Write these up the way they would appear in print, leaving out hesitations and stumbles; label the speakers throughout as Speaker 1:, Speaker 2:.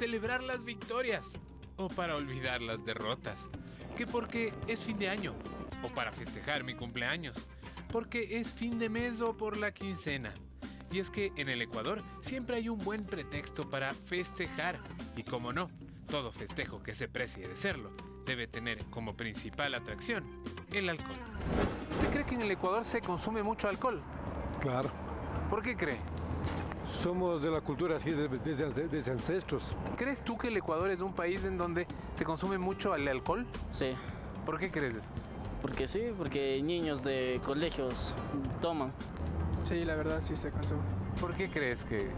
Speaker 1: celebrar las victorias o para olvidar las derrotas, que porque es fin de año o para festejar mi cumpleaños, porque es fin de mes o por la quincena. Y es que en el Ecuador siempre hay un buen pretexto para festejar y, como no, todo festejo que se precie de serlo debe tener como principal atracción el alcohol. ¿Usted cree que en el Ecuador se consume mucho alcohol?
Speaker 2: Claro,
Speaker 1: ¿Por qué cree?
Speaker 2: somos de la cultura así desde ancestros.
Speaker 1: ¿Crees tú que el Ecuador es un país en donde se consume mucho el alcohol?
Speaker 3: Sí,
Speaker 1: ¿Por qué crees eso?
Speaker 3: porque sí, porque niños de colegios toman.
Speaker 4: Sí, la verdad sí se consume.
Speaker 1: ¿Por qué crees que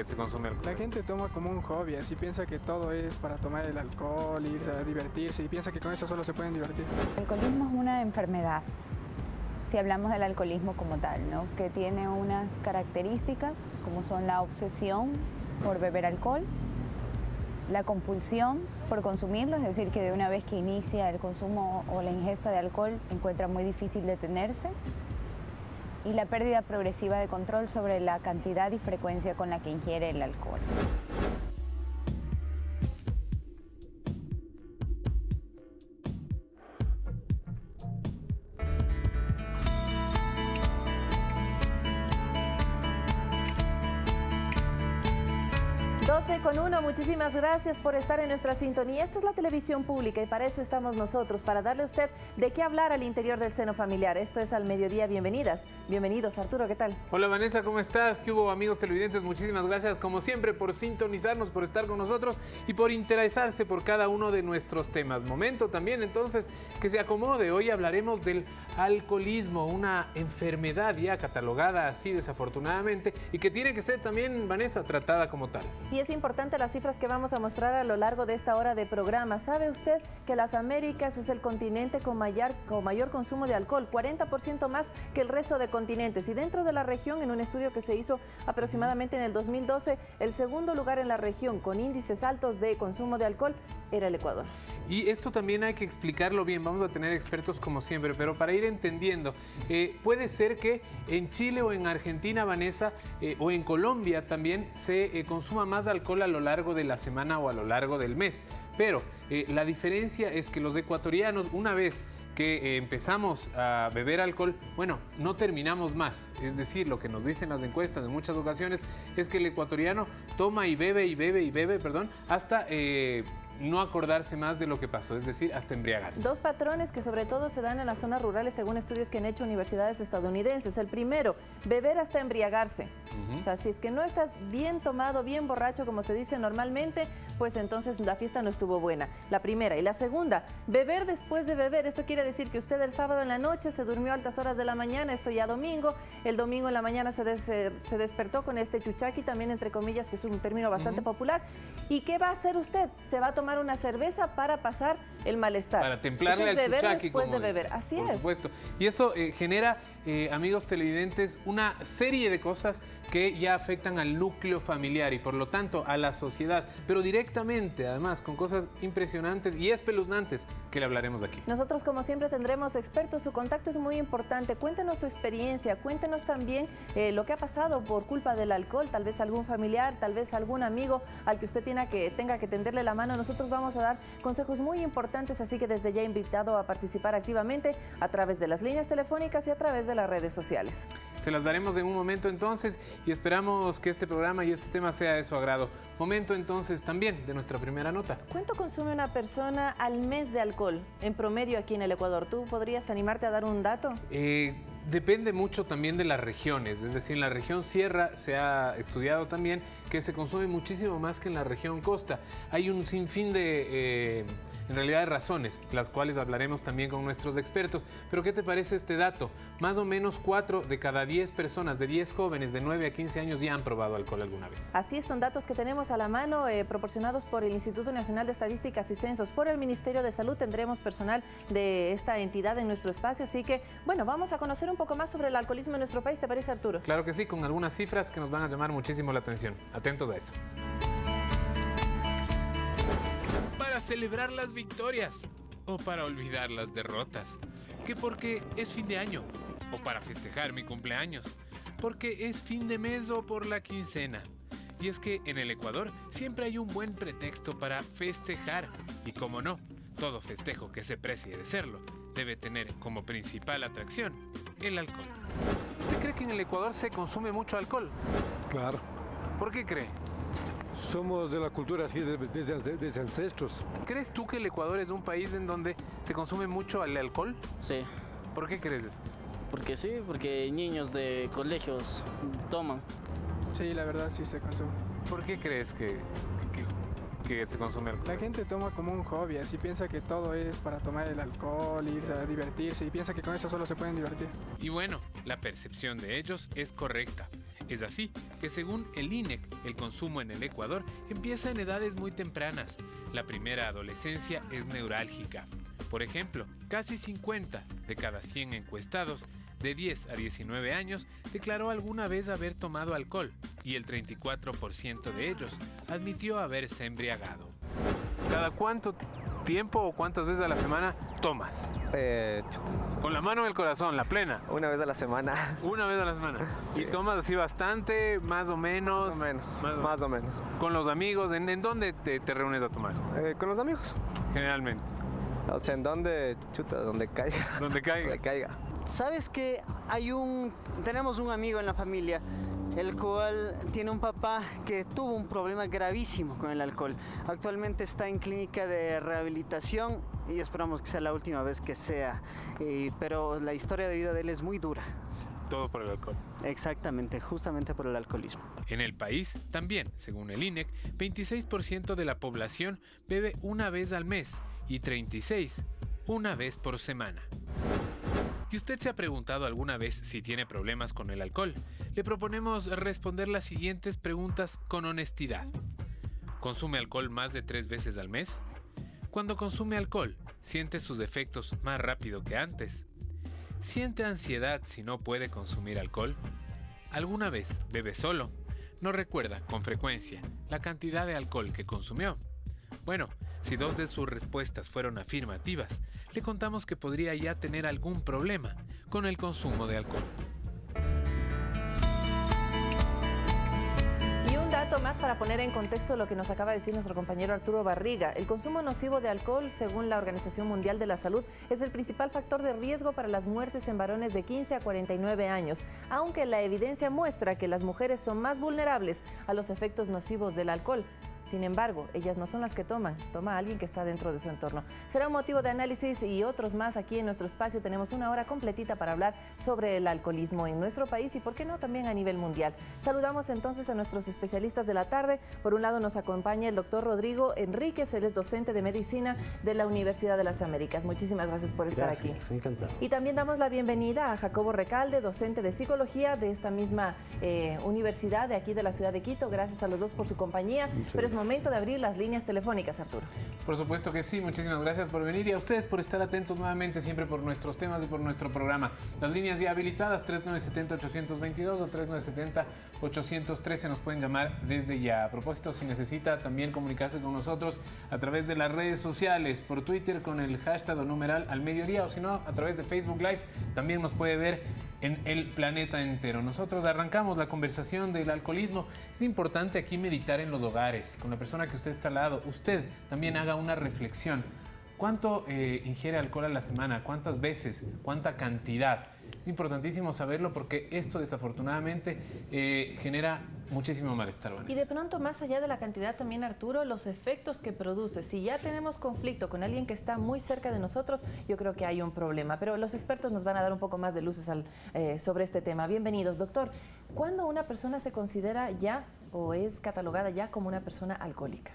Speaker 1: se consume alcohol?
Speaker 4: La gente toma como un hobby, así piensa que todo es para tomar el alcohol, irse a divertirse y piensa que con eso solo se pueden divertir.
Speaker 5: El alcoholismo es una enfermedad, si hablamos del alcoholismo como tal, ¿no? Que tiene unas características como son la obsesión por beber alcohol, la compulsión por consumirlo, es decir, que de una vez que inicia el consumo o la ingesta de alcohol encuentra muy difícil detenerse, y la pérdida progresiva de control sobre la cantidad y frecuencia con la que ingiere el alcohol.
Speaker 6: Con uno, muchísimas gracias por estar en nuestra sintonía. Esta es la televisión pública y para eso estamos nosotros, para darle a usted de qué hablar al interior del seno familiar. Esto es Al Mediodía, bienvenidas. Bienvenidos, Arturo, ¿qué tal?
Speaker 1: Hola Vanessa, ¿cómo estás? ¿Qué hubo, amigos televidentes? Muchísimas gracias como siempre por sintonizarnos, por estar con nosotros y por interesarse por cada uno de nuestros temas. Momento también entonces que se acomode. Hoy hablaremos del alcoholismo, una enfermedad ya catalogada así desafortunadamente y que tiene que ser también, Vanessa, tratada como tal.
Speaker 6: Y es importante las cifras que vamos a mostrar a lo largo de esta hora de programa. ¿Sabe usted que las Américas es el continente con mayor consumo de alcohol? 40% más que el resto de continentes. Y dentro de la región, en un estudio que se hizo aproximadamente en el 2012, el segundo lugar en la región con índices altos de consumo de alcohol era el Ecuador.
Speaker 1: Y esto también hay que explicarlo bien, vamos a tener expertos como siempre, pero para ir entendiendo, puede ser que en Chile o en Argentina, Vanessa, o en Colombia también se consuma más alcohol a lo largo de la semana o a lo largo del mes, pero la diferencia es que los ecuatorianos, una vez que empezamos a beber alcohol, bueno, no terminamos más. Es decir, lo que nos dicen las encuestas en muchas ocasiones es que el ecuatoriano toma y bebe y bebe y bebe, hasta no acordarse más de lo que pasó, es decir, hasta embriagarse.
Speaker 6: Dos patrones que sobre todo se dan en las zonas rurales según estudios que han hecho universidades estadounidenses. El primero, beber hasta embriagarse. O sea, si es que no estás bien tomado, bien borracho, como se dice normalmente, pues entonces la fiesta no estuvo buena. La primera. Y la segunda, beber después de beber. Esto quiere decir que usted el sábado en la noche se durmió a altas horas de la mañana, esto ya domingo. El domingo en la mañana se despertó con este chuchaqui, también entre comillas, que es un término bastante popular. ¿Y qué va a hacer usted? Se va a tomar una cerveza para pasar el malestar.
Speaker 1: Para templarle al chuchaqui,
Speaker 6: después
Speaker 1: como
Speaker 6: de beber.
Speaker 1: dice.
Speaker 6: Así
Speaker 1: Por
Speaker 6: es.
Speaker 1: supuesto. Y eso genera, amigos televidentes, una serie de cosas que ya afectan al núcleo familiar y por lo tanto a la sociedad, pero directamente, además, con cosas impresionantes y espeluznantes que le hablaremos aquí.
Speaker 6: Nosotros, como siempre, tendremos expertos. Su contacto es muy importante. Cuéntenos su experiencia, cuéntenos también lo que ha pasado por culpa del alcohol, tal vez algún familiar, tal vez algún amigo al que usted tenga que tenderle la mano. Nosotros vamos a dar consejos muy importantes, así que desde ya invitado a participar activamente a través de las líneas telefónicas y a través de las redes sociales.
Speaker 1: Se las daremos en un momento entonces y esperamos que este programa y este tema sea de su agrado. Momento entonces también de nuestra primera nota.
Speaker 6: ¿Cuánto consume una persona al mes de alcohol en promedio aquí en el Ecuador? ¿Tú podrías animarte a dar un dato?
Speaker 1: Depende mucho también de las regiones, es decir, en la región sierra se ha estudiado también que se consume muchísimo más que en la región costa. Hay un sinfín de, en realidad, de razones, las cuales hablaremos también con nuestros expertos. Pero ¿qué te parece este dato? Más o menos 4 de cada 10 personas, de 10 jóvenes de 9 a 15 años ya han probado alcohol alguna vez.
Speaker 6: Así es, son datos que tenemos a la mano, proporcionados por el Instituto Nacional de Estadísticas y Censos, por el Ministerio de Salud. Tendremos personal de esta entidad en nuestro espacio, así que, bueno, vamos a conocer un poco más sobre el alcoholismo en nuestro país. ¿Te parece, Arturo?
Speaker 1: Claro que sí, con algunas cifras que nos van a llamar muchísimo la atención. Atentos a eso. Para celebrar las victorias o para olvidar las derrotas, que porque es fin de año o para festejar mi cumpleaños, porque es fin de mes o por la quincena. Y es que en el Ecuador siempre hay un buen pretexto para festejar. Y como no, todo festejo que se precie de serlo debe tener como principal atracción el alcohol. ¿Usted cree que en el Ecuador se consume mucho alcohol?
Speaker 2: Claro.
Speaker 1: ¿Por qué cree?
Speaker 2: Somos de la cultura así desde ancestros.
Speaker 1: ¿Crees tú que el Ecuador es un país en donde se consume mucho el alcohol?
Speaker 3: Sí,
Speaker 1: ¿Por qué crees eso?
Speaker 3: porque sí, porque niños de colegios toman.
Speaker 4: Sí, la verdad sí se consume.
Speaker 1: ¿Por qué crees que se consume alcohol?
Speaker 4: La gente toma como un hobby, así piensa que todo es para tomar el alcohol, ir a divertirse y piensa que con eso solo se pueden divertir.
Speaker 1: Y bueno, la percepción de ellos es correcta. Es así que según el INEC, el consumo en el Ecuador empieza en edades muy tempranas. La primera adolescencia es neurálgica. Por ejemplo, casi 50 de cada 100 encuestados de 10 a 19 años declaró alguna vez haber tomado alcohol y el 34% de ellos admitió haberse embriagado. ¿Cada cuánto tiempo o cuántas veces a la semana tomas? Con la mano en el corazón, la plena.
Speaker 7: Una vez a la semana.
Speaker 1: Una vez a la semana.
Speaker 7: Sí.
Speaker 1: ¿Y tomas así bastante, más o menos?
Speaker 7: Más o menos.
Speaker 1: ¿Con los amigos? ¿En dónde te reúnes a tomar?
Speaker 7: Con los amigos.
Speaker 1: Generalmente.
Speaker 7: O sea, en donde, donde caiga.
Speaker 1: Donde caiga.
Speaker 7: Donde caiga.
Speaker 8: Sabes que tenemos un amigo en la familia, el cual tiene un papá que tuvo un problema gravísimo con el alcohol. Actualmente está en clínica de rehabilitación y esperamos que sea la última vez que sea. Pero la historia de vida de él es muy dura.
Speaker 1: Todo por el alcohol.
Speaker 8: Exactamente, justamente por el alcoholismo.
Speaker 1: En el país, también, según el INEC, 26% de la población bebe una vez al mes y 36% una vez por semana. ¿Y usted se ha preguntado alguna vez si tiene problemas con el alcohol? Le proponemos responder las siguientes preguntas con honestidad. ¿Consume alcohol más de 3 veces al mes? Cuando consume alcohol, ¿siente sus efectos más rápido que antes? ¿Siente ansiedad si no puede consumir alcohol? ¿Alguna vez bebe solo? ¿No recuerda con frecuencia la cantidad de alcohol que consumió? Bueno, si 2 de sus respuestas fueron afirmativas, le contamos que podría ya tener algún problema con el consumo de alcohol.
Speaker 6: Y un dato más para poner en contexto lo que nos acaba de decir nuestro compañero Arturo Barriga. El consumo nocivo de alcohol, según la Organización Mundial de la Salud, es el principal factor de riesgo para las muertes en varones de 15 a 49 años, aunque la evidencia muestra que las mujeres son más vulnerables a los efectos nocivos del alcohol. Sin embargo, ellas no son las que toma alguien que está dentro de su entorno. Será un motivo de análisis y otros más aquí en nuestro espacio. Tenemos una hora completita para hablar sobre el alcoholismo en nuestro país y, por qué no, también a nivel mundial. Saludamos entonces a nuestros especialistas de la tarde. Por un lado nos acompaña el doctor Rodrigo Enríquez, él es docente de medicina de la Universidad de las Américas. Muchísimas gracias por estar aquí.
Speaker 9: Encantado.
Speaker 6: Y también damos la bienvenida a Jacobo Recalde, docente de psicología de esta misma universidad de aquí de la ciudad de Quito. Gracias a los dos por su compañía. Pero es momento de abrir las líneas telefónicas, Arturo.
Speaker 1: Por supuesto que sí, muchísimas gracias por venir y a ustedes por estar atentos nuevamente siempre por nuestros temas y por nuestro programa. Las líneas ya habilitadas, 3970-822 o 3970-813, nos pueden llamar desde ya. A propósito, si necesita también comunicarse con nosotros a través de las redes sociales, por Twitter con el hashtag o numeral al mediodía, o si no, a través de Facebook Live, también nos puede ver en el planeta entero. Nosotros arrancamos la conversación del alcoholismo. Es importante aquí meditar en los hogares, con la persona que usted está al lado. Usted también haga una reflexión. ¿Cuánto ingiere alcohol a la semana? ¿Cuántas veces? ¿Cuánta cantidad? Es importantísimo saberlo porque esto desafortunadamente genera muchísimo malestar.
Speaker 6: Y de pronto, más allá de la cantidad también, Arturo, los efectos que produce. Si ya tenemos conflicto con alguien que está muy cerca de nosotros, yo creo que hay un problema. Pero los expertos nos van a dar un poco más de luces sobre este tema. Bienvenidos, doctor. ¿Cuándo una persona se considera ya o es catalogada ya como una persona alcohólica?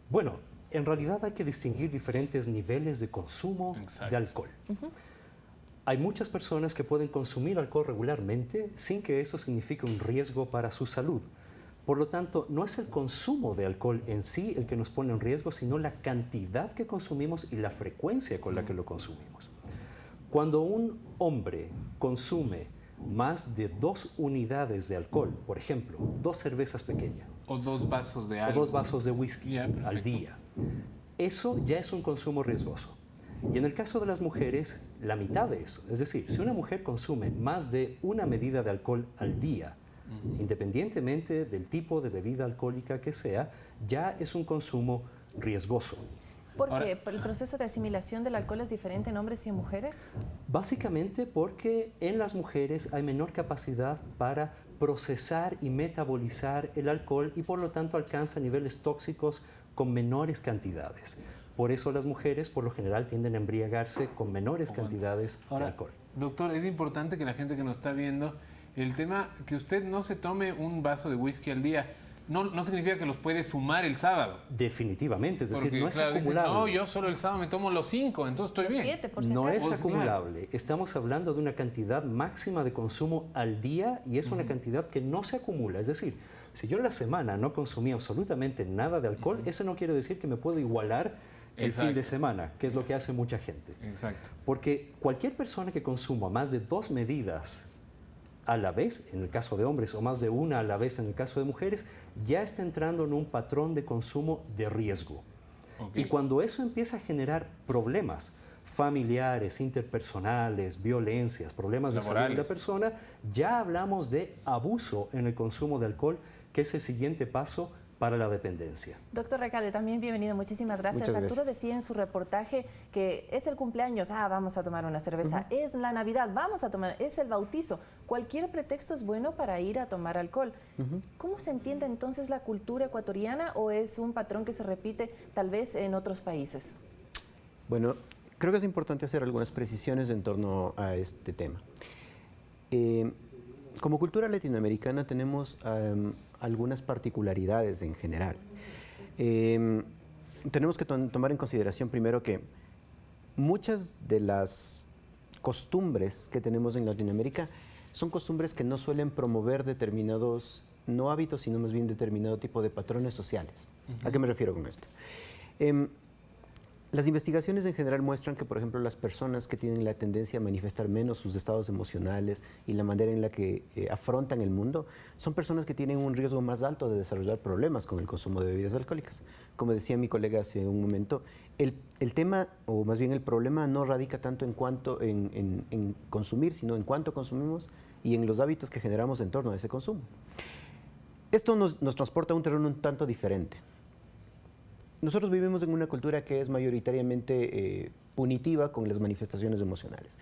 Speaker 9: Bueno, en realidad hay que distinguir diferentes niveles de consumo de alcohol. Hay muchas personas que pueden consumir alcohol regularmente sin que eso signifique un riesgo para su salud. Por lo tanto, no es el consumo de alcohol en sí el que nos pone en riesgo, sino la cantidad que consumimos y la frecuencia con la que lo consumimos. Cuando un hombre consume más de 2 unidades de alcohol, por ejemplo, 2 cervezas pequeñas,
Speaker 1: o 2 vasos de algo,
Speaker 9: o 2 vasos de whisky al día, eso ya es un consumo riesgoso. Y en el caso de las mujeres, la mitad de eso. Es decir, si una mujer consume más de 1 medida de alcohol al día, Independientemente del tipo de bebida alcohólica que sea, ya es un consumo riesgoso.
Speaker 6: ¿Por qué? ¿El proceso de asimilación del alcohol es diferente en hombres y en mujeres?
Speaker 9: Básicamente porque en las mujeres hay menor capacidad para procesar y metabolizar el alcohol y por lo tanto alcanza niveles tóxicos con menores cantidades. Por eso las mujeres por lo general tienden a embriagarse con menores cantidades de alcohol.
Speaker 1: Doctor, es importante que la gente que nos está viendo, el tema que usted no se tome un vaso de whisky al día, no significa que los puede sumar el sábado.
Speaker 9: Definitivamente, es decir,
Speaker 1: Porque,
Speaker 9: no es
Speaker 1: claro, dicen,
Speaker 9: acumulable.
Speaker 1: no, yo solo el sábado me tomo los 5, entonces estoy bien.
Speaker 6: 7, por si
Speaker 9: No
Speaker 6: acaso.
Speaker 9: es acumulable. Estamos hablando de una cantidad máxima de consumo al día y es una cantidad que no se acumula. Es decir, si yo en la semana no consumí absolutamente nada de alcohol, eso no quiere decir que me puedo igualar el fin de semana, que es lo que hace mucha gente.
Speaker 1: Exacto.
Speaker 9: Porque cualquier persona que consuma más de 2 medidas a la vez, en el caso de hombres, o más de una a la vez en el caso de mujeres, ya está entrando en un patrón de consumo de riesgo. Y cuando eso empieza a generar problemas familiares, interpersonales, violencias, problemas de salud de la persona, ya hablamos de abuso en el consumo de alcohol, que es el siguiente paso para la dependencia.
Speaker 6: Doctor Recalde, también bienvenido, muchísimas gracias.
Speaker 7: Muchas
Speaker 6: Arturo
Speaker 7: gracias.
Speaker 6: decía en su reportaje que es el cumpleaños, vamos a tomar una cerveza, es la Navidad, vamos a tomar, es el bautizo. Cualquier pretexto es bueno para ir a tomar alcohol. ¿Cómo se entiende entonces la cultura ecuatoriana o es un patrón que se repite tal vez en otros países?
Speaker 10: Bueno, creo que es importante hacer algunas precisiones en torno a este tema. Como cultura latinoamericana tenemos algunas particularidades en general. Tenemos que tomar en consideración primero que muchas de las costumbres que tenemos en Latinoamérica son costumbres que no suelen promover determinados, no hábitos, sino más bien determinado tipo de patrones sociales. ¿A qué me refiero con esto? Las investigaciones en general muestran que, por ejemplo, las personas que tienen la tendencia a manifestar menos sus estados emocionales y la manera en la que afrontan el mundo, son personas que tienen un riesgo más alto de desarrollar problemas con el consumo de bebidas alcohólicas. Como decía mi colega hace un momento, el tema, o más bien el problema, no radica tanto en cuanto en consumir, sino en cuánto consumimos y en los hábitos que generamos en torno a ese consumo. Esto nos transporta a un terreno un tanto diferente. Nosotros vivimos en una cultura que es mayoritariamente punitiva con las manifestaciones emocionales.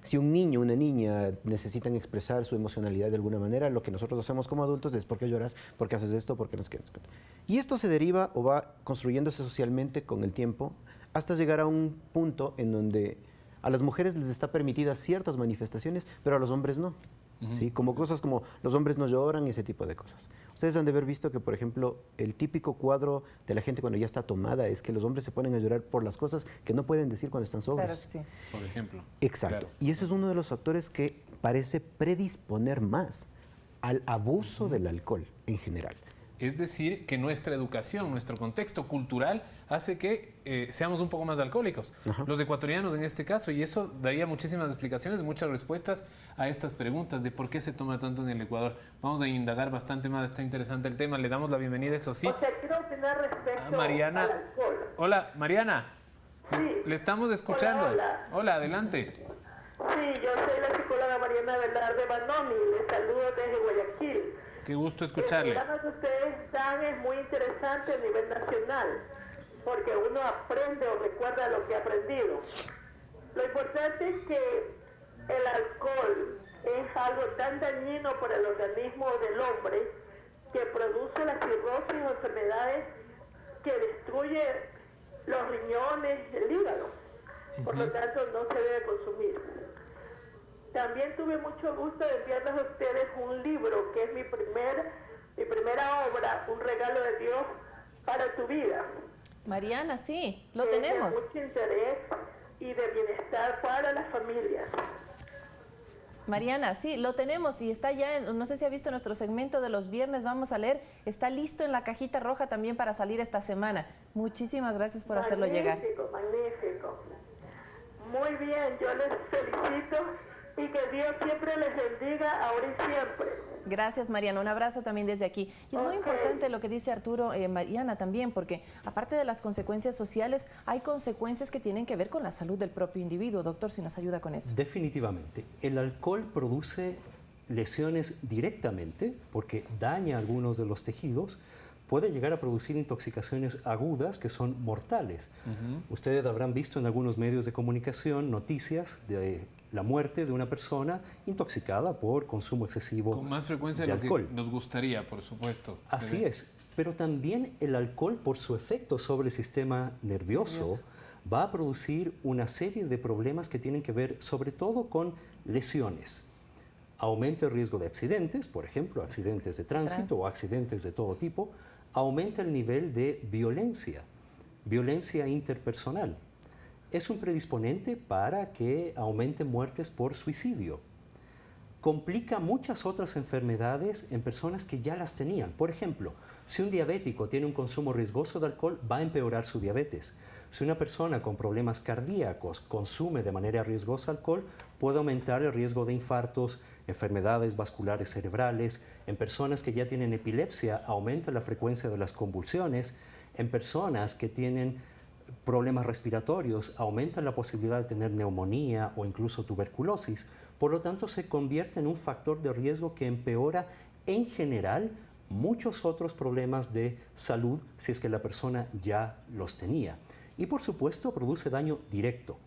Speaker 10: Si un niño o una niña necesitan expresar su emocionalidad de alguna manera, lo que nosotros hacemos como adultos es ¿por qué lloras? ¿Por qué haces esto? ¿Por qué no es que? Y esto se deriva o va construyéndose socialmente con el tiempo hasta llegar a un punto en donde a las mujeres les está permitidas ciertas manifestaciones, pero a los hombres no. ¿Sí? Como cosas como los hombres no lloran y ese tipo de cosas. Ustedes han de haber visto que, por ejemplo, el típico cuadro de la gente cuando ya está tomada es que los hombres se ponen a llorar por las cosas que no pueden decir cuando están sobrios.
Speaker 6: Claro que sí.
Speaker 1: Por ejemplo.
Speaker 10: Exacto.
Speaker 1: Claro.
Speaker 10: Y ese es uno de los factores que parece predisponer más al abuso del alcohol en general.
Speaker 1: Es decir, que nuestra educación, nuestro contexto cultural hace que seamos un poco más alcohólicos. Los ecuatorianos en este caso, y eso daría muchísimas explicaciones, muchas respuestas a estas preguntas de por qué se toma tanto en el Ecuador. Vamos a indagar bastante más, está interesante el tema. Le damos la bienvenida, eso sí,
Speaker 11: quiero opinar respecto
Speaker 1: a Mariana.
Speaker 11: al alcohol.
Speaker 1: Hola, Mariana.
Speaker 11: Sí.
Speaker 1: Le estamos escuchando.
Speaker 11: Hola.
Speaker 1: Hola, adelante.
Speaker 11: Sí, yo soy la psicóloga Mariana Velarde Banomi, les saludo desde Guayaquil.
Speaker 1: Qué gusto escucharle.
Speaker 11: El programa que ustedes dan es muy interesante a nivel nacional, porque uno aprende o recuerda lo que ha aprendido. Lo importante es que el alcohol es algo tan dañino para el organismo del hombre que produce la cirrosis o enfermedades que destruye los riñones, el hígado. Por lo tanto, no se debe consumir. También tuve mucho gusto de enviarles a ustedes un libro que es mi primera obra, Un regalo de Dios para tu vida.
Speaker 6: Mariana, sí, lo
Speaker 11: Es
Speaker 6: tenemos.
Speaker 11: de mucho interés y de bienestar para las familias.
Speaker 6: Mariana, sí, lo tenemos y está ya, no sé si ha visto nuestro segmento de los viernes, vamos a leer, está listo en la cajita roja también para salir esta semana. Muchísimas gracias por hacerlo llegar.
Speaker 11: Magnífico, magnífico. Muy bien, yo les felicito y que Dios siempre les bendiga ahora y siempre.
Speaker 6: Gracias, Mariana. Un abrazo también desde aquí. Y es muy importante lo que dice Arturo, Mariana también, porque aparte de las consecuencias sociales, hay consecuencias que tienen que ver con la salud del propio individuo. Doctor, si nos ayuda con eso.
Speaker 9: Definitivamente. El alcohol produce lesiones directamente, porque daña algunos de los tejidos, puede llegar a producir intoxicaciones agudas que son mortales. Ustedes habrán visto en algunos medios de comunicación noticias de la muerte de una persona intoxicada por consumo excesivo
Speaker 1: Con más frecuencia
Speaker 9: de
Speaker 1: de lo
Speaker 9: alcohol.
Speaker 1: que nos gustaría, por supuesto.
Speaker 9: Así es, pero también el alcohol, por su efecto sobre el sistema nervioso, va a producir una serie de problemas que tienen que ver sobre todo con lesiones. Aumenta el riesgo de accidentes, por ejemplo, accidentes de tránsito o accidentes de todo tipo. Aumenta el nivel de violencia, violencia interpersonal. Es un predisponente para que aumenten muertes por suicidio. Complica muchas otras enfermedades en personas que ya las tenían. Por ejemplo, si un diabético tiene un consumo riesgoso de alcohol, va a empeorar su diabetes. Si una persona con problemas cardíacos consume de manera riesgosa alcohol, puede aumentar el riesgo de infartos, enfermedades vasculares cerebrales. En personas que ya tienen epilepsia, aumenta la frecuencia de las convulsiones. En personas que tienen problemas respiratorios, aumenta la posibilidad de tener neumonía o incluso tuberculosis. Por lo tanto, se convierte en un factor de riesgo que empeora en general muchos otros problemas de salud si es que la persona ya los tenía. Y por supuesto, produce daño directo,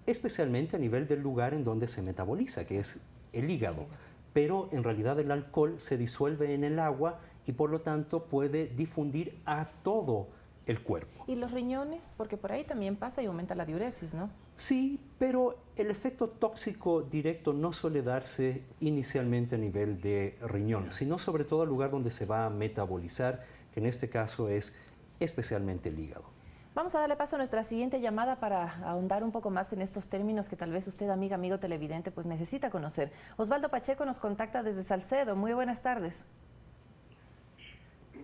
Speaker 9: especialmente a nivel del lugar en donde se metaboliza, que es el hígado. Pero en realidad el alcohol se disuelve en el agua y por lo tanto puede difundir a todo el cuerpo.
Speaker 6: ¿Y los riñones? Porque por ahí también pasa y aumenta la diuresis, ¿no?
Speaker 9: Sí, pero el efecto tóxico directo no suele darse inicialmente a nivel de riñón, sino sobre todo al lugar donde se va a metabolizar, que en este caso es especialmente el hígado.
Speaker 6: Vamos a darle paso a nuestra siguiente llamada para ahondar un poco más en estos términos que tal vez usted, amiga, amigo televidente, pues necesita conocer. Osvaldo Pacheco nos contacta desde Salcedo. Muy buenas tardes.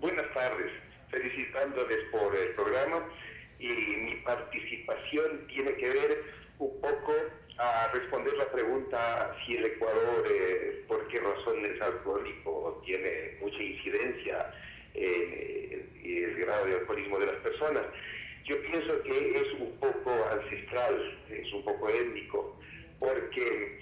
Speaker 12: Buenas tardes. Felicitándoles por el programa y mi participación tiene que ver un poco a responder la pregunta si el Ecuador, por qué razón es alcohólico, tiene mucha incidencia en el grado de alcoholismo de las personas. Yo pienso que es un poco ancestral, es un poco étnico, porque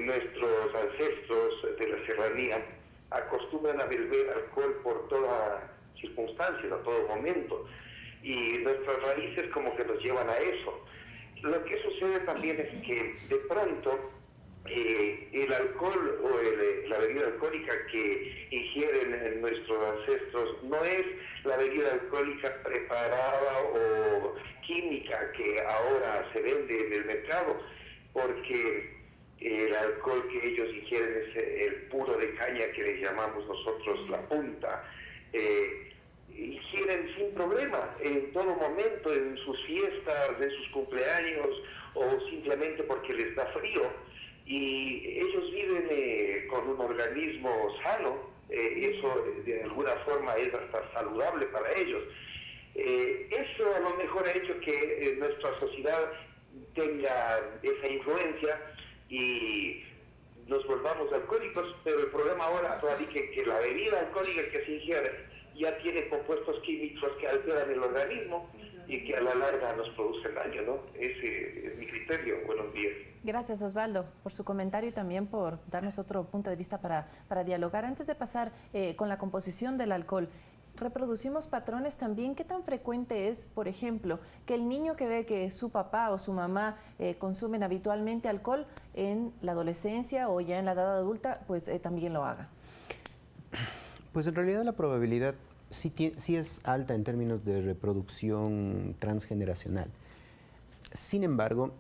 Speaker 12: nuestros ancestros de la serranía acostumbran a beber alcohol por toda circunstancias, a todo momento, y nuestras raíces como que nos llevan a eso. Lo que sucede también es que de pronto el alcohol o la bebida alcohólica que ingieren nuestros ancestros no es la bebida alcohólica preparada o química que ahora se vende en el mercado, porque el alcohol que ellos ingieren es el puro de caña que le llamamos nosotros la punta. Ingieren sin problema en todo momento, en sus fiestas, en sus cumpleaños o simplemente porque les da frío, y ellos viven con un organismo sano. Eso de alguna forma es hasta saludable para ellos. Eso a lo mejor ha hecho que nuestra sociedad tenga esa influencia y nos volvamos alcohólicos, pero el problema ahora radica en que la bebida alcohólica que se ingiere ya tiene compuestos químicos que alteran el organismo y que a la larga nos producen daño, ¿no? Ese es mi criterio. Buenos días.
Speaker 6: Gracias, Osvaldo, por su comentario y también por darnos otro punto de vista para dialogar. Antes de pasar con la composición del alcohol, reproducimos patrones también. ¿Qué tan frecuente es, por ejemplo, que el niño que ve que su papá o su mamá consumen habitualmente alcohol en la adolescencia o ya en la edad adulta, pues también lo haga?
Speaker 10: Pues en realidad la probabilidad sí es alta en términos de reproducción transgeneracional. Sin embargo,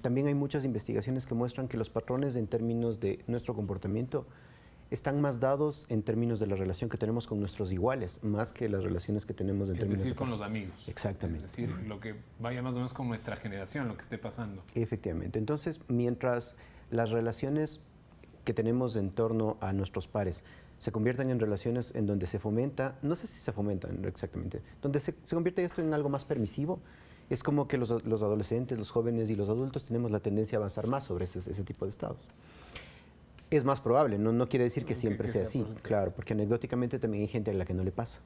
Speaker 10: también hay muchas investigaciones que muestran que los patrones en términos de nuestro comportamiento están más dados en términos de la relación que tenemos con nuestros iguales, más que las relaciones que tenemos en términos de...
Speaker 1: Es decir, con los amigos.
Speaker 10: Exactamente.
Speaker 1: Es decir, lo que vaya más o menos con nuestra generación, lo que esté pasando.
Speaker 10: Efectivamente. Entonces, mientras las relaciones que tenemos en torno a nuestros pares se conviertan en relaciones en donde se fomenta, no sé si se fomentan exactamente, donde se convierte esto en algo más permisivo, es como que los adolescentes, los jóvenes y los adultos tenemos la tendencia a avanzar más sobre ese tipo de estados. Es más probable, no quiere decir que siempre sea así, claro, porque anecdóticamente también hay gente a la que no le pasa.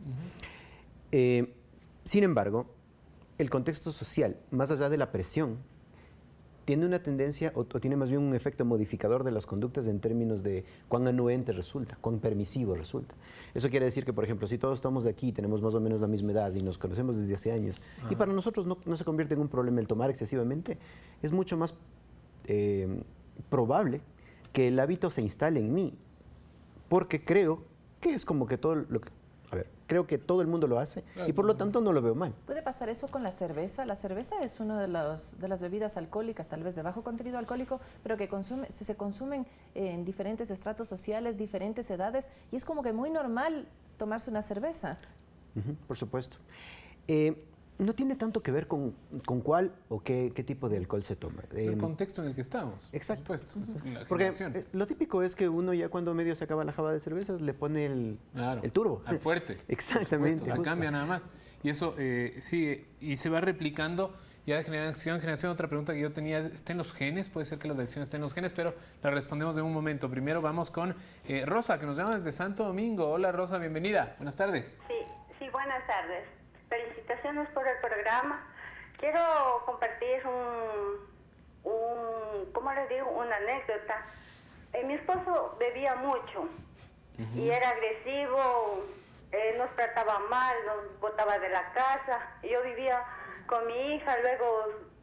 Speaker 10: Sin embargo, el contexto social, más allá de la presión, tiene una tendencia o tiene más bien un efecto modificador de las conductas en términos de cuán anuente resulta, cuán permisivo resulta. Eso quiere decir que, por ejemplo, si todos estamos de aquí, tenemos más o menos la misma edad y nos conocemos desde hace años, y para nosotros no se convierte en un problema el tomar excesivamente, es mucho más probable que el hábito se instale en mí, porque creo que es como que todo lo que... A ver, creo que todo el mundo lo hace y por lo tanto no lo veo mal.
Speaker 6: ¿Puede pasar eso con la cerveza? La cerveza es una de las bebidas alcohólicas, tal vez de bajo contenido alcohólico, pero que se consumen en diferentes estratos sociales, diferentes edades, y es como que muy normal tomarse una cerveza.
Speaker 10: Por supuesto. No tiene tanto que ver con cuál o qué tipo de alcohol se toma.
Speaker 1: El contexto en el que estamos.
Speaker 10: Exacto.
Speaker 1: Porque
Speaker 10: lo típico es que uno ya cuando medio se acaba la java de cervezas le pone el turbo.
Speaker 1: Al fuerte.
Speaker 10: Exactamente.
Speaker 1: La cambia nada más. Y eso sigue y se va replicando ya de generación en generación. Otra pregunta que yo tenía es, ¿está en los genes? Puede ser que las adicciones estén en los genes, pero la respondemos en un momento. Primero vamos con Rosa, que nos llama desde Santo Domingo. Hola Rosa, bienvenida. Buenas tardes.
Speaker 13: Sí, buenas tardes. Felicitaciones por el programa. Quiero compartir ¿cómo les digo? Una anécdota. Mi esposo bebía mucho y era agresivo, nos trataba mal, nos botaba de la casa. Yo vivía con mi hija, luego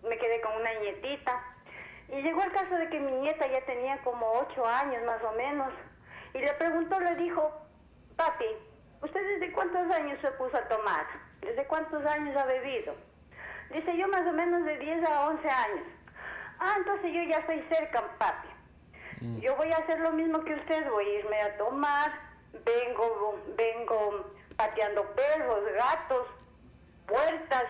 Speaker 13: me quedé con una nietita. Y llegó el caso de que mi nieta ya tenía como 8 años más o menos. Y le preguntó, le dijo, papi, ¿usted desde cuántos años se puso a tomar? ¿Desde cuántos años ha bebido? Dice, yo más o menos de 10 a 11 años. Ah, entonces yo ya estoy cerca, papi. Yo voy a hacer lo mismo que usted, voy a irme a tomar, vengo pateando perros, gatos, puertas,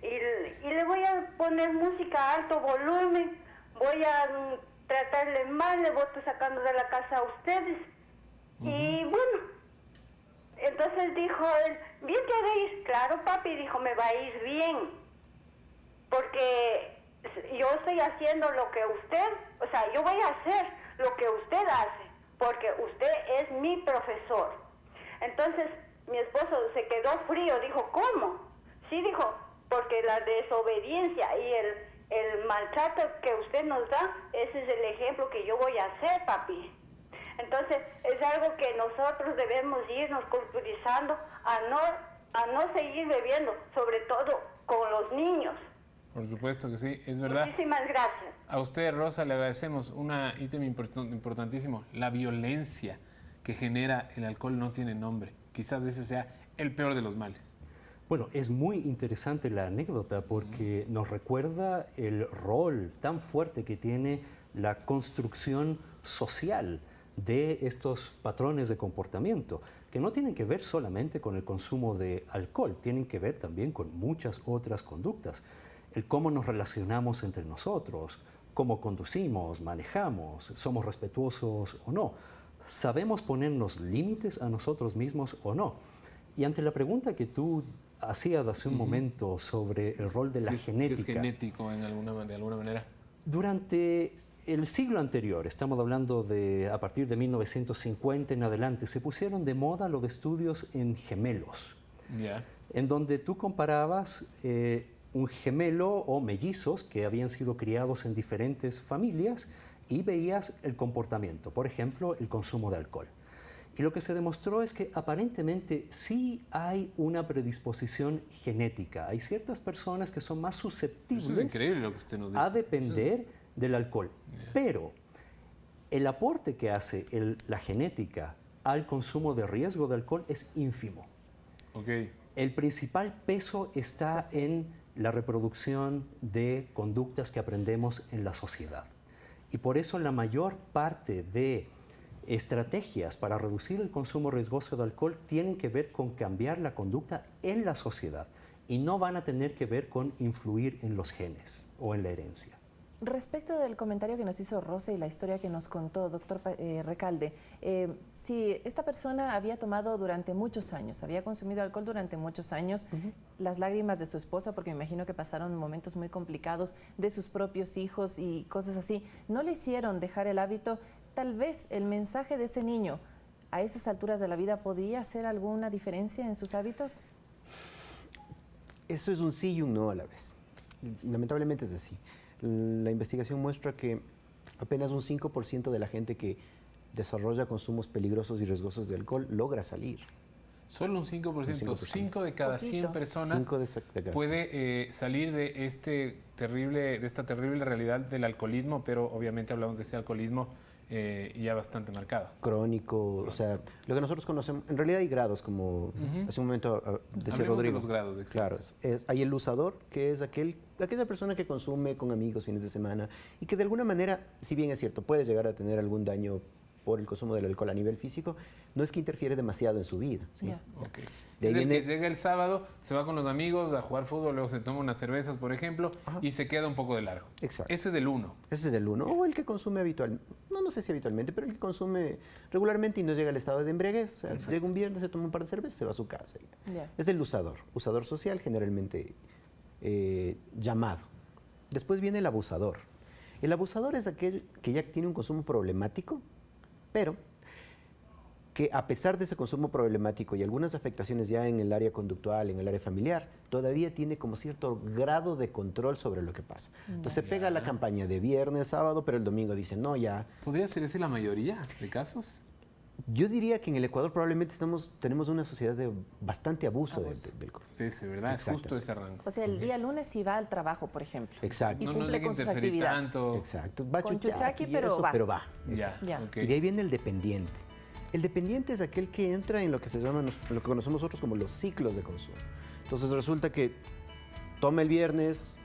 Speaker 13: y le voy a poner música a alto volumen, voy a tratarle mal, le voy sacando de la casa a ustedes. Y bueno, entonces dijo él, ¿bien te haréis? Claro, papi, dijo, me va a ir bien, porque yo estoy haciendo lo que usted, o sea, yo voy a hacer lo que usted hace, porque usted es mi profesor. Entonces mi esposo se quedó frío, dijo, ¿cómo? Sí, dijo, porque la desobediencia y el maltrato que usted nos da, ese es el ejemplo que yo voy a hacer, papi. Entonces es algo que nosotros debemos irnos culturizando a no seguir bebiendo, sobre todo con los niños.
Speaker 1: Por supuesto que sí, es verdad.
Speaker 13: Muchísimas gracias.
Speaker 1: A usted, Rosa, le agradecemos un ítem importantísimo. La violencia que genera el alcohol no tiene nombre. Quizás ese sea el peor de los males.
Speaker 9: Bueno, es muy interesante la anécdota porque nos recuerda el rol tan fuerte que tiene la construcción social de estos patrones de comportamiento, que no tienen que ver solamente con el consumo de alcohol, tienen que ver también con muchas otras conductas. El cómo nos relacionamos entre nosotros, cómo conducimos, manejamos, somos respetuosos o no, sabemos ponernos límites a nosotros mismos o no. Y ante la pregunta que tú hacías hace un momento sobre el rol de la genética.
Speaker 1: Si es genético de alguna manera.
Speaker 9: Durante el siglo anterior, estamos hablando de a partir de 1950 en adelante, se pusieron de moda los estudios en gemelos, en donde tú comparabas un gemelo o mellizos que habían sido criados en diferentes familias y veías el comportamiento, por ejemplo, el consumo de alcohol. Y lo que se demostró es que aparentemente sí hay una predisposición genética. Hay ciertas personas que son más susceptibles
Speaker 1: Eso es increíble lo que usted nos dice.
Speaker 9: A depender del alcohol. Pero el aporte que hace la genética al consumo de riesgo de alcohol es ínfimo. El principal peso está en la reproducción de conductas que aprendemos en la sociedad. Y por eso la mayor parte de estrategias para reducir el consumo riesgoso de alcohol tienen que ver con cambiar la conducta en la sociedad y no van a tener que ver con influir en los genes o en la herencia.
Speaker 6: Respecto del comentario que nos hizo Rosa y la historia que nos contó, doctor Recalde, si esta persona había tomado durante muchos años, había consumido alcohol durante muchos años, las lágrimas de su esposa, porque me imagino que pasaron momentos muy complicados, de sus propios hijos y cosas así, ¿no le hicieron dejar el hábito? Tal vez el mensaje de ese niño a esas alturas de la vida podría hacer alguna diferencia en sus hábitos.
Speaker 10: Eso es un sí y un no a la vez. Lamentablemente es así. La investigación muestra que apenas un 5% de la gente que desarrolla consumos peligrosos y riesgosos de alcohol logra salir.
Speaker 1: Solo un 5%. 5 de cada 100 personas puede salir de esta terrible realidad del alcoholismo, pero obviamente hablamos de este alcoholismo ya bastante marcado.
Speaker 10: Crónico, o sea, lo que nosotros conocemos, en realidad hay grados, como hace un momento decía Rodrigo.
Speaker 1: De los grados,
Speaker 10: claro, hay el usador, que es aquella persona que consume con amigos fines de semana y que de alguna manera, si bien es cierto, puede llegar a tener algún daño por el consumo del alcohol a nivel físico, no es que interfiere demasiado en su vida. ¿sí?
Speaker 1: Yeah. Okay. Es el que llega el sábado, se va con los amigos a jugar fútbol, luego se toma unas cervezas, por ejemplo, y se queda un poco de largo.
Speaker 10: Exacto.
Speaker 1: Ese es del 1.
Speaker 10: Ese es del 1. O el que consume habitualmente, no sé si habitualmente, pero el que consume regularmente y no llega al estado de embriaguez. Llega un viernes, se toma un par de cervezas, se va a su casa. Yeah. Es el usador social generalmente llamado. Después viene el abusador. El abusador es aquel que ya tiene un consumo problemático, pero que a pesar de ese consumo problemático y algunas afectaciones ya en el área conductual, en el área familiar, todavía tiene como cierto grado de control sobre lo que pasa. Entonces se pega la campaña de viernes, sábado, pero el domingo dice, no, ya.
Speaker 1: ¿Podría ser ese la mayoría de casos?
Speaker 10: Yo diría que en el Ecuador probablemente tenemos una sociedad de bastante abuso. del alcohol.
Speaker 1: Sí, ¿verdad? Es justo ese rango.
Speaker 6: O sea, el día lunes sí va al trabajo, por ejemplo.
Speaker 10: Exacto.
Speaker 6: Y cumple con sus actividades.
Speaker 10: Tanto. Exacto. Va
Speaker 6: con chuchaqui, pero va.
Speaker 10: Ya. Okay. Y de ahí viene el dependiente. El dependiente es aquel que entra en lo que se llama, lo que conocemos nosotros como los ciclos de consumo. Entonces resulta que toma el viernes,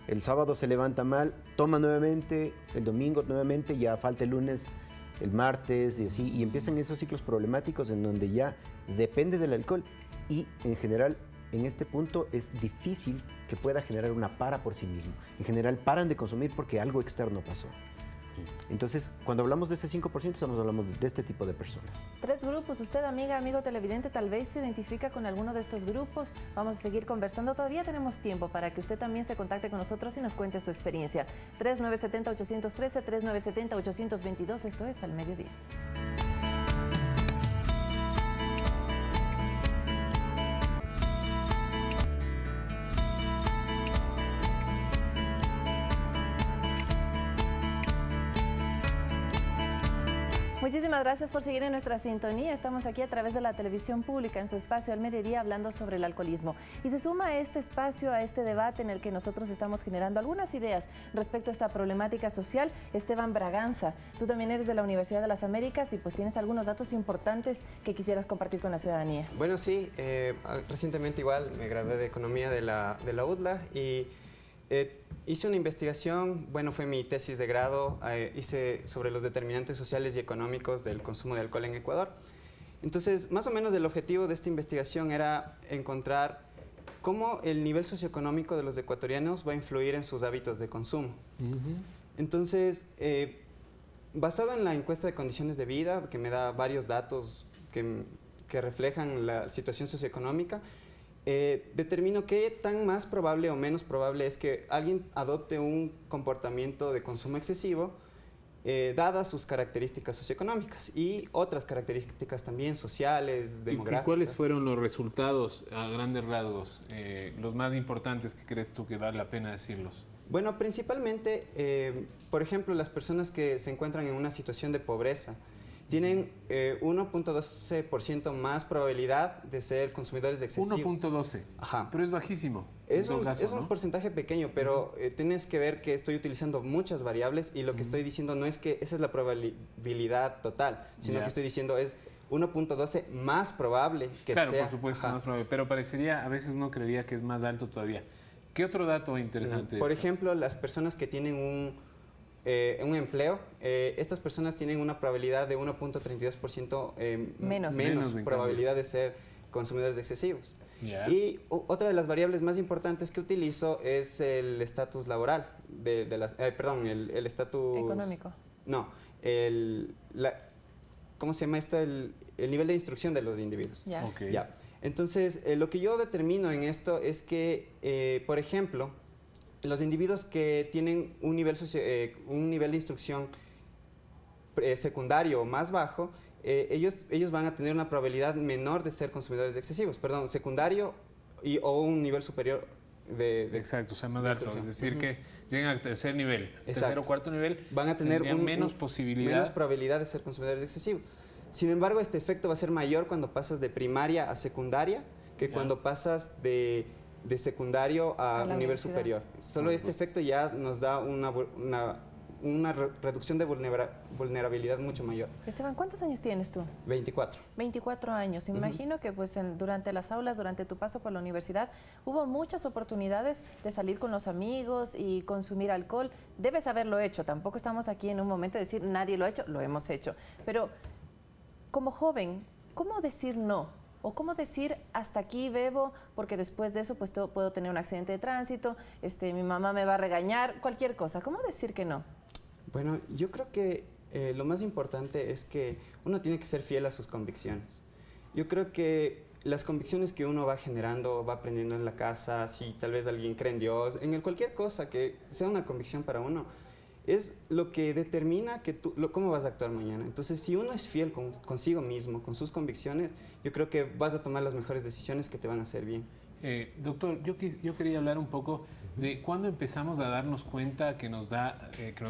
Speaker 10: el sábado se levanta mal, toma nuevamente, el domingo nuevamente, ya falta el lunes, el martes y así, y empiezan esos ciclos problemáticos en donde ya depende del alcohol y en general en este punto es difícil que pueda generar una para por sí mismo. En general paran de consumir porque algo externo pasó. Entonces, cuando hablamos de este 5%, estamos hablando de este tipo de personas.
Speaker 6: 3 grupos. Usted, amiga, amigo televidente, tal vez se identifica con alguno de estos grupos. Vamos a seguir conversando. Todavía tenemos tiempo para que usted también se contacte con nosotros y nos cuente su experiencia. 3970-813, 3970-822. Esto es Al Mediodía. Muchísimas gracias por seguir en nuestra sintonía. Estamos aquí a través de la televisión pública en su espacio Al Mediodía hablando sobre el alcoholismo. Y se suma a este espacio, a este debate en el que nosotros estamos generando algunas ideas respecto a esta problemática social. Esteban Braganza, tú también eres de la Universidad de las Américas y pues tienes algunos datos importantes que quisieras compartir con la ciudadanía.
Speaker 14: Bueno, sí, recientemente igual me gradué de Economía de la UDLA y hice una investigación, bueno, fue mi tesis de grado, hice sobre los determinantes sociales y económicos del consumo de alcohol en Ecuador. Entonces, más o menos el objetivo de esta investigación era encontrar cómo el nivel socioeconómico de los ecuatorianos va a influir en sus hábitos de consumo. Entonces, basado en la encuesta de condiciones de vida, que me da varios datos que reflejan la situación socioeconómica, determino qué tan más probable o menos probable es que alguien adopte un comportamiento de consumo excesivo dadas sus características socioeconómicas y otras características también sociales, demográficas.
Speaker 1: ¿Y cuáles fueron los resultados a grandes rasgos, los más importantes que crees tú que vale la pena decirlos?
Speaker 14: Bueno, principalmente, por ejemplo, las personas que se encuentran en una situación de pobreza tienen 1.12% más probabilidad de ser consumidores de excesivo.
Speaker 1: 1.12.
Speaker 14: Ajá.
Speaker 1: Pero es bajísimo.
Speaker 14: Es un porcentaje pequeño, pero tienes que ver que estoy utilizando muchas variables y lo que estoy diciendo no es que esa es la probabilidad total, sino que estoy diciendo es 1.12 más probable que sea.
Speaker 1: Claro, por supuesto, más probable, pero parecería, a veces uno creería que es más alto todavía. ¿Qué otro dato interesante
Speaker 14: Por ejemplo, las personas que tienen un empleo, estas personas tienen una probabilidad de 1.32% menos probabilidad de ser consumidores excesivos. Yeah. Y otra de las variables más importantes que utilizo es el estatus laboral, el estatus...
Speaker 6: Económico.
Speaker 14: No, ¿cómo se llama esto? El nivel de instrucción de los individuos.
Speaker 6: Yeah.
Speaker 1: Okay.
Speaker 14: Ya. Entonces, lo que yo determino en esto es que, por ejemplo, los individuos que tienen un nivel de instrucción secundario o más bajo, ellos van a tener una probabilidad menor de ser consumidores excesivos. Perdón, secundario o un nivel superior
Speaker 1: Exacto, o sea, más alto. Es decir, que lleguen al tercer nivel,
Speaker 14: Exacto.
Speaker 1: tercer o cuarto nivel,
Speaker 14: van a tener
Speaker 1: menos posibilidad.
Speaker 14: Menos probabilidad de ser consumidores excesivos. Sin embargo, este efecto va a ser mayor cuando pasas de primaria a secundaria que cuando pasas de secundario a un nivel superior. Solo este efecto ya nos da una reducción de vulnerabilidad mucho mayor.
Speaker 6: Esteban, ¿cuántos años tienes tú?
Speaker 14: 24.
Speaker 6: 24 años. Imagino que pues durante las aulas, durante tu paso por la universidad, hubo muchas oportunidades de salir con los amigos y consumir alcohol. Debes haberlo hecho. Tampoco estamos aquí en un momento de decir nadie lo ha hecho, lo hemos hecho. Pero como joven, ¿cómo decir no? O cómo decir hasta aquí bebo porque después de eso pues puedo tener un accidente de tránsito, mi mamá me va a regañar, cualquier cosa. ¿Cómo decir que no?
Speaker 14: Bueno, yo creo que lo más importante es que uno tiene que ser fiel a sus convicciones. Yo creo que las convicciones que uno va generando, va aprendiendo en la casa, si tal vez alguien cree en Dios, en cualquier cosa que sea una convicción para uno, es lo que determina cómo vas a actuar mañana. Entonces, si uno es fiel consigo mismo, con sus convicciones, yo creo que vas a tomar las mejores decisiones que te van a hacer bien.
Speaker 1: Doctor, yo quería hablar un poco de cuándo empezamos a darnos cuenta que nos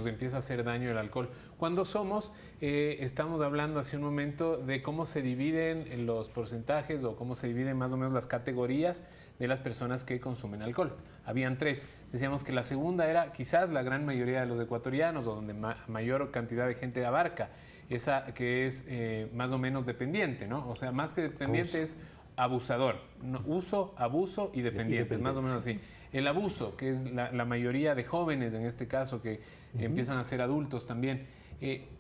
Speaker 1: empieza a hacer daño el alcohol. Cuando estamos hablando hace un momento de cómo se dividen los porcentajes o cómo se dividen más o menos las categorías de las personas que consumen alcohol. Habían 3. Decíamos que la segunda era quizás la gran mayoría de los ecuatorianos o donde mayor cantidad de gente abarca, esa que es más o menos dependiente, ¿no? O sea, más que dependiente es abusador, uso, abuso y dependiente, más o menos así. El abuso, que es la mayoría de jóvenes en este caso que empiezan a ser adultos también,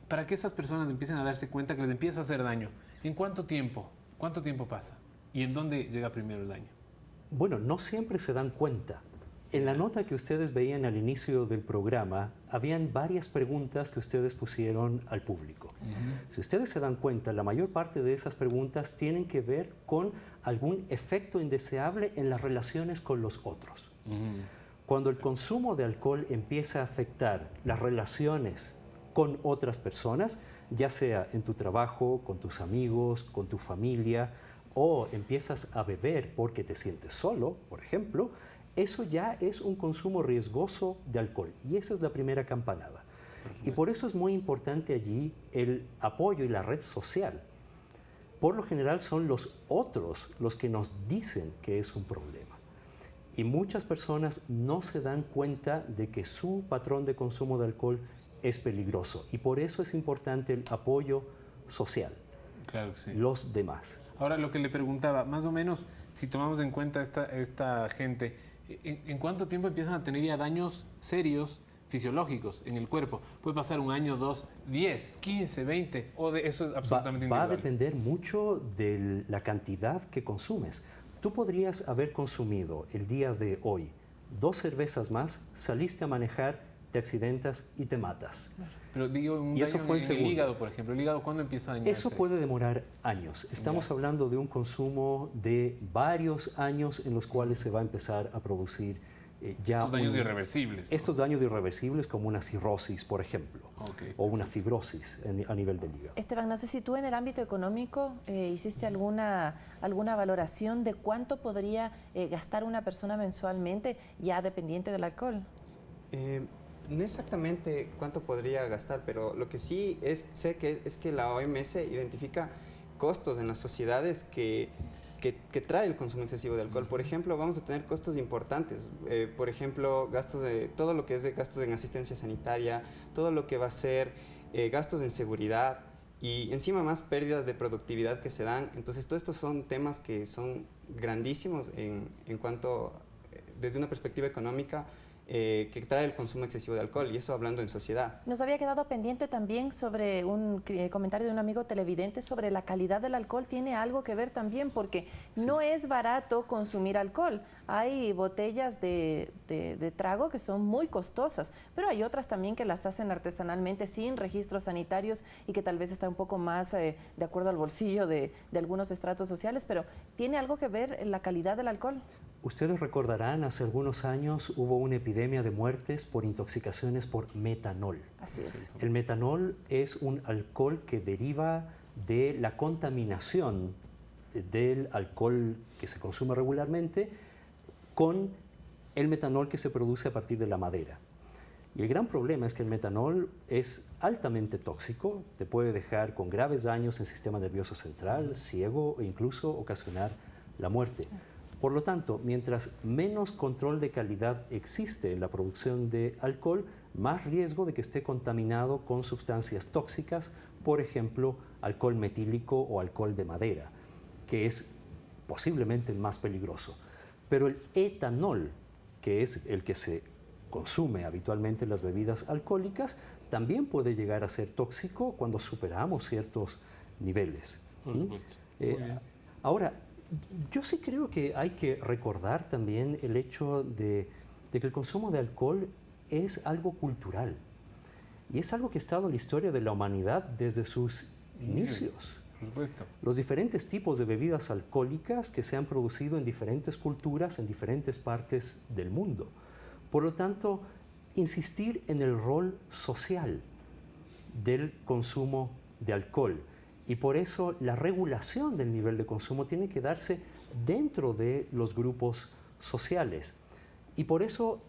Speaker 1: para que esas personas empiecen a darse cuenta que les empieza a hacer daño, ¿en cuánto tiempo pasa? ¿Y en dónde llega primero el daño?
Speaker 9: Bueno, no siempre se dan cuenta. En la nota que ustedes veían al inicio del programa, habían varias preguntas que ustedes pusieron al público. Si ustedes se dan cuenta, la mayor parte de esas preguntas tienen que ver con algún efecto indeseable en las relaciones con los otros. Cuando el consumo de alcohol empieza a afectar las relaciones con otras personas, ya sea en tu trabajo, con tus amigos, con tu familia, o empiezas a beber porque te sientes solo, por ejemplo, eso ya es un consumo riesgoso de alcohol. Y esa es la primera campanada. Y por eso es muy importante allí el apoyo y la red social. Por lo general son los otros los que nos dicen que es un problema. Y muchas personas no se dan cuenta de que su patrón de consumo de alcohol es peligroso. Y por eso es importante el apoyo social.
Speaker 1: Claro que sí.
Speaker 9: Los demás.
Speaker 1: Ahora, lo que le preguntaba, más o menos, si tomamos en cuenta esta gente, ¿en cuánto tiempo empiezan a tener ya daños serios fisiológicos en el cuerpo? Puede pasar 1 año, 2, 10, 15, 20, o de eso es absolutamente individual.
Speaker 9: Va a depender mucho de la cantidad que consumes. Tú podrías haber consumido el día de hoy 2 cervezas más, saliste a manejar, te accidentas y te matas.
Speaker 1: Pero digo, un daño en el hígado, por ejemplo. ¿El hígado cuándo empieza a dañarse?
Speaker 9: Eso puede demorar años. Estamos hablando de un consumo de varios años en los cuales se va a empezar a producir
Speaker 1: estos daños irreversibles, ¿no?
Speaker 9: Estos daños irreversibles como una cirrosis, por ejemplo, o una fibrosis a nivel del hígado.
Speaker 6: Esteban, no sé si tú en el ámbito económico hiciste alguna valoración de cuánto podría gastar una persona mensualmente ya dependiente del alcohol.
Speaker 14: No exactamente cuánto podría gastar, pero lo que sí sé es que la OMS identifica costos en las sociedades que trae el consumo excesivo de alcohol. Por ejemplo, vamos a tener costos importantes. Por ejemplo, todo lo que es de gastos en asistencia sanitaria, todo lo que va a ser gastos en seguridad y encima más pérdidas de productividad que se dan. Entonces, todos estos son temas que son grandísimos en cuanto, desde una perspectiva económica, que trae el consumo excesivo de alcohol, y eso hablando en sociedad.
Speaker 6: Nos había quedado pendiente también sobre un comentario de un amigo televidente sobre la calidad del alcohol. Tiene algo que ver también porque no es barato consumir alcohol. Hay botellas de trago que son muy costosas, pero hay otras también que las hacen artesanalmente sin registros sanitarios y que tal vez está un poco más de acuerdo al bolsillo de algunos estratos sociales, pero ¿tiene algo que ver la calidad del alcohol?
Speaker 9: Ustedes recordarán, hace algunos años hubo una epidemia de muertes por intoxicaciones por metanol.
Speaker 6: Así es.
Speaker 9: El metanol es un alcohol que deriva de la contaminación del alcohol que se consume regularmente con el metanol que se produce a partir de la madera. Y el gran problema es que el metanol es altamente tóxico, te puede dejar con graves daños en el sistema nervioso central, ciego e incluso ocasionar la muerte. Por lo tanto, mientras menos control de calidad existe en la producción de alcohol, más riesgo de que esté contaminado con sustancias tóxicas, por ejemplo, alcohol metílico o alcohol de madera, que es posiblemente el más peligroso. Pero el etanol, que es el que se consume habitualmente en las bebidas alcohólicas, también puede llegar a ser tóxico cuando superamos ciertos niveles.
Speaker 1: Por supuesto.
Speaker 9: Ahora, yo sí creo que hay que recordar también el hecho de que el consumo de alcohol es algo cultural y es algo que ha estado en la historia de la humanidad desde sus inicios.
Speaker 1: Por supuesto.
Speaker 9: Los diferentes tipos de bebidas alcohólicas que se han producido en diferentes culturas, en diferentes partes del mundo. Por lo tanto, insistir en el rol social del consumo de alcohol. Y por eso la regulación del nivel de consumo tiene que darse dentro de los grupos sociales. Y por eso,